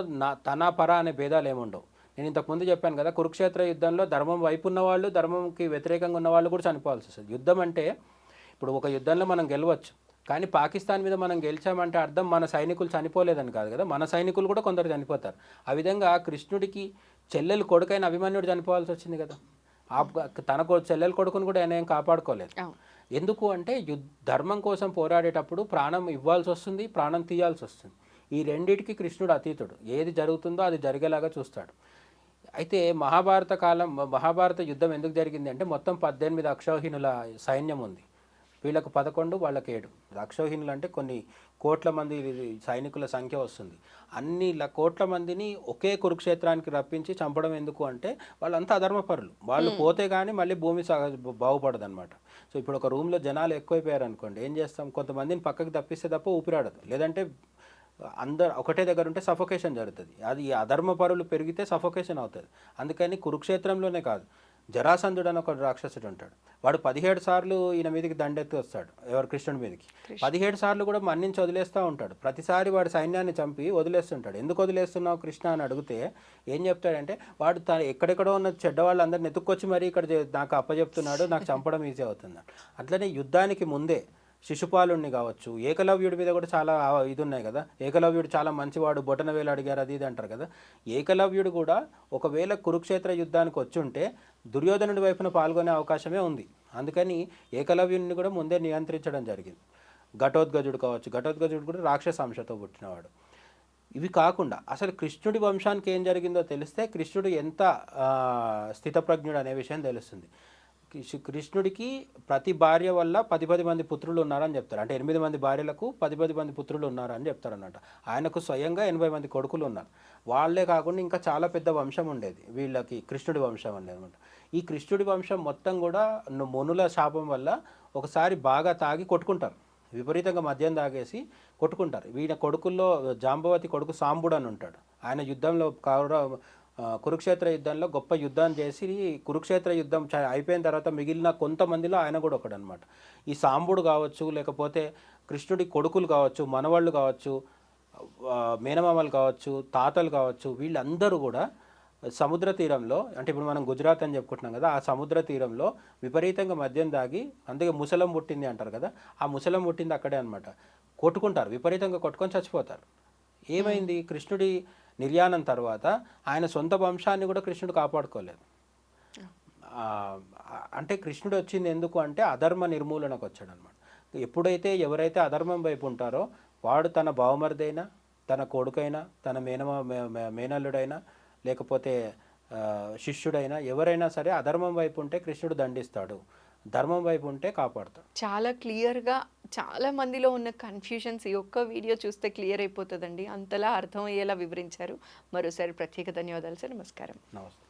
తన పర అనే భేదాలు ఏముండవు. నేను ఇంతకుముందు చెప్పాను కదా, కురుక్షేత్ర యుద్ధంలో ధర్మం వైపు ఉన్న వాళ్ళు, ధర్మంకి వ్యతిరేకంగా ఉన్న వాళ్ళు కూడా చనిపోవాల్సి వస్తుంది. యుద్ధం అంటే ఇప్పుడు ఒక యుద్ధంలో మనం గెలవచ్చు, కానీ పాకిస్తాన్ మీద మనం గెలిచామంటే అర్థం మన సైనికులు చనిపోలేదని కాదు కదా, మన సైనికులు కూడా కొందరు చనిపోతారు. ఆ విధంగా కృష్ణుడికి చెల్లెలు కొడుకైన అభిమన్యుడు చనిపోవాల్సి వచ్చింది కదా. తన చెల్లెలు కొడుకుని కూడా ఆయన ఏం కాపాడుకోలేదు. ఎందుకు అంటే ధర్మం కోసం పోరాడేటప్పుడు ప్రాణం ఇవ్వాల్సి వస్తుంది, ప్రాణం తీయాల్సి వస్తుంది. ఈ రెండిటికి కృష్ణుడు అతీతుడు, ఏది జరుగుతుందో అది జరిగేలాగా చూస్తాడు. అయితే మహాభారత యుద్ధం ఎందుకు జరిగింది అంటే మొత్తం 18 అక్షౌహిణుల సైన్యం ఉంది. వీళ్ళకు 11, వాళ్ళకి 7. అక్షౌహిణులు అంటే కొన్ని కోట్ల మంది సైనికుల సంఖ్య వస్తుంది. అన్ని కోట్ల మందిని ఒకే కురుక్షేత్రానికి రప్పించి చంపడం ఎందుకు అంటే వాళ్ళంతా అధర్మపరులు, వాళ్ళు పోతే కానీ మళ్ళీ భూమి బాగుపడదు అనమాట. సో ఇప్పుడు ఒక రూమ్లో జనాలు ఎక్కువైపోయారు అనుకోండి, ఏం చేస్తాం, కొంతమందిని పక్కకి తప్పిస్తే తప్ప ఊపిరాడదు, లేదంటే అందరు ఒకటే దగ్గర ఉంటే సఫోకేషన్ జరుగుతుంది. అది అధర్మపరులు పెరిగితే సఫోకేషన్ అవుతుంది. అందుకని కురుక్షేత్రంలోనే కాదు, జరాసంధుడు అని ఒక రాక్షసుడు ఉంటాడు, వాడు 17 సార్లు ఈయన మీదకి దండెత్తి వస్తాడు, ఎవరు కృష్ణుడి మీదకి. 17 సార్లు కూడా మన్నించి వదిలేస్తూ ఉంటాడు. ప్రతిసారి వాడు సైన్యాన్ని చంపి వదిలేస్తుంటాడు. ఎందుకు వదిలేస్తున్నావు కృష్ణ అని అడిగితే ఏం చెప్తాడంటే, వాడు ఎక్కడెక్కడో ఉన్న చెడ్డవాళ్ళందరిని ఎత్తుక్కొచ్చి మరీ ఇక్కడ నాకు అప్పచెప్తున్నాడు, నాకు చంపడం ఈజీ అవుతుంది. అట్లనే యుద్ధానికి ముందే శిశుపాలుణ్ణి కావచ్చు, ఏకలవ్యుడి మీద కూడా చాలా ఇది ఉన్నాయి కదా. ఏకలవ్యుడు చాలా మంచివాడు, బొటన వేలు అడిగారు, అది ఇది అంటారు కదా. ఏకలవ్యుడు కూడా ఒకవేళ కురుక్షేత్ర యుద్ధానికి వచ్చి ఉంటే దుర్యోధనుడి వైపున పాల్గొనే అవకాశమే ఉంది. అందుకని ఏకలవ్యుడిని కూడా ముందే నియంత్రించడం జరిగింది. ఘటోద్గజుడు కావచ్చు, ఘటోద్గజుడు కూడా రాక్షస అంశతో పుట్టినవాడు. ఇవి కాకుండా అసలు కృష్ణుడి వంశానికి ఏం జరిగిందో తెలిస్తే కృష్ణుడు ఎంత స్థితప్రజ్ఞుడు అనే విషయం తెలుస్తుంది. కృష్ణుడికి ప్రతి భార్య వల్ల 10 మంది పుత్రులు ఉన్నారని చెప్తారు. అంటే 8 మంది భార్యలకు 10 మంది పుత్రులు ఉన్నారని చెప్తారు అన్నమాట. ఆయనకు స్వయంగా 80 మంది కొడుకులు ఉన్నారు. వాళ్ళే కాకుండా ఇంకా చాలా పెద్ద వంశం ఉండేది వీళ్ళకి, కృష్ణుడి వంశం ఉండేది అనమాట. ఈ కృష్ణుడి వంశం మొత్తం కూడా మునుల శాపం వల్ల ఒకసారి బాగా తాగి కొట్టుకుంటారు, విపరీతంగా మద్యం తాగేసి కొట్టుకుంటారు. వీళ్ళ కొడుకుల్లో జాంబవతి కొడుకు సాంబుడు అని ఉంటాడు. ఆయన యుద్ధంలో కురుక్షేత్ర యుద్ధంలో గొప్ప యుద్ధం చేసి కురుక్షేత్ర యుద్ధం అయిపోయిన తర్వాత మిగిలిన కొంతమందిలో ఆయన కూడా ఒకడు అనమాట. ఈ సాంబుడు కావచ్చు, లేకపోతే కృష్ణుడి కొడుకులు కావచ్చు, మనవాళ్ళు కావచ్చు, మేనమామలు కావచ్చు, తాతలు కావచ్చు, వీళ్ళందరూ కూడా సముద్ర తీరంలో, అంటే ఇప్పుడు మనం గుజరాత్ అని చెప్పుకుంటున్నాం కదా, ఆ సముద్ర తీరంలో విపరీతంగా మద్యం తాగి, అందుకే ముసలం పుట్టింది అంటారు కదా, ఆ ముసలం పుట్టింది అక్కడే అనమాట. కొట్టుకుంటారు, విపరీతంగా కొట్టుకొని చచ్చిపోతారు. ఏమైంది, కృష్ణుడి నిర్యాణం తర్వాత ఆయన సొంత వంశాన్ని కూడా కృష్ణుడు కాపాడుకోలేదు. అంటే కృష్ణుడు వచ్చింది ఎందుకు అంటే అధర్మ నిర్మూలనకు వచ్చాడు అనమాట. ఎప్పుడైతే ఎవరైతే అధర్మం వైపు ఉంటారో వాడు తన బావమరిదైనా, తన కొడుకైనా, తన మేనల్లుడైనా, లేకపోతే శిష్యుడైనా, ఎవరైనా సరే అధర్మం వైపు ఉంటే కృష్ణుడు దండిస్తాడు, ధర్మం వైపు ఉంటే కాపాడుతాడు. చాలా క్లియర్గా చాలా మందిలో ఉన్న కన్ఫ్యూషన్స్ ఈ ఒక్క వీడియో చూస్తే క్లియర్ అయిపోతుందండి. అంతలా అర్థమయ్యేలా వివరించారు. మరోసారి ప్రత్యేక ధన్యవాదాలు సార్. నమస్కారం. నమస్తే.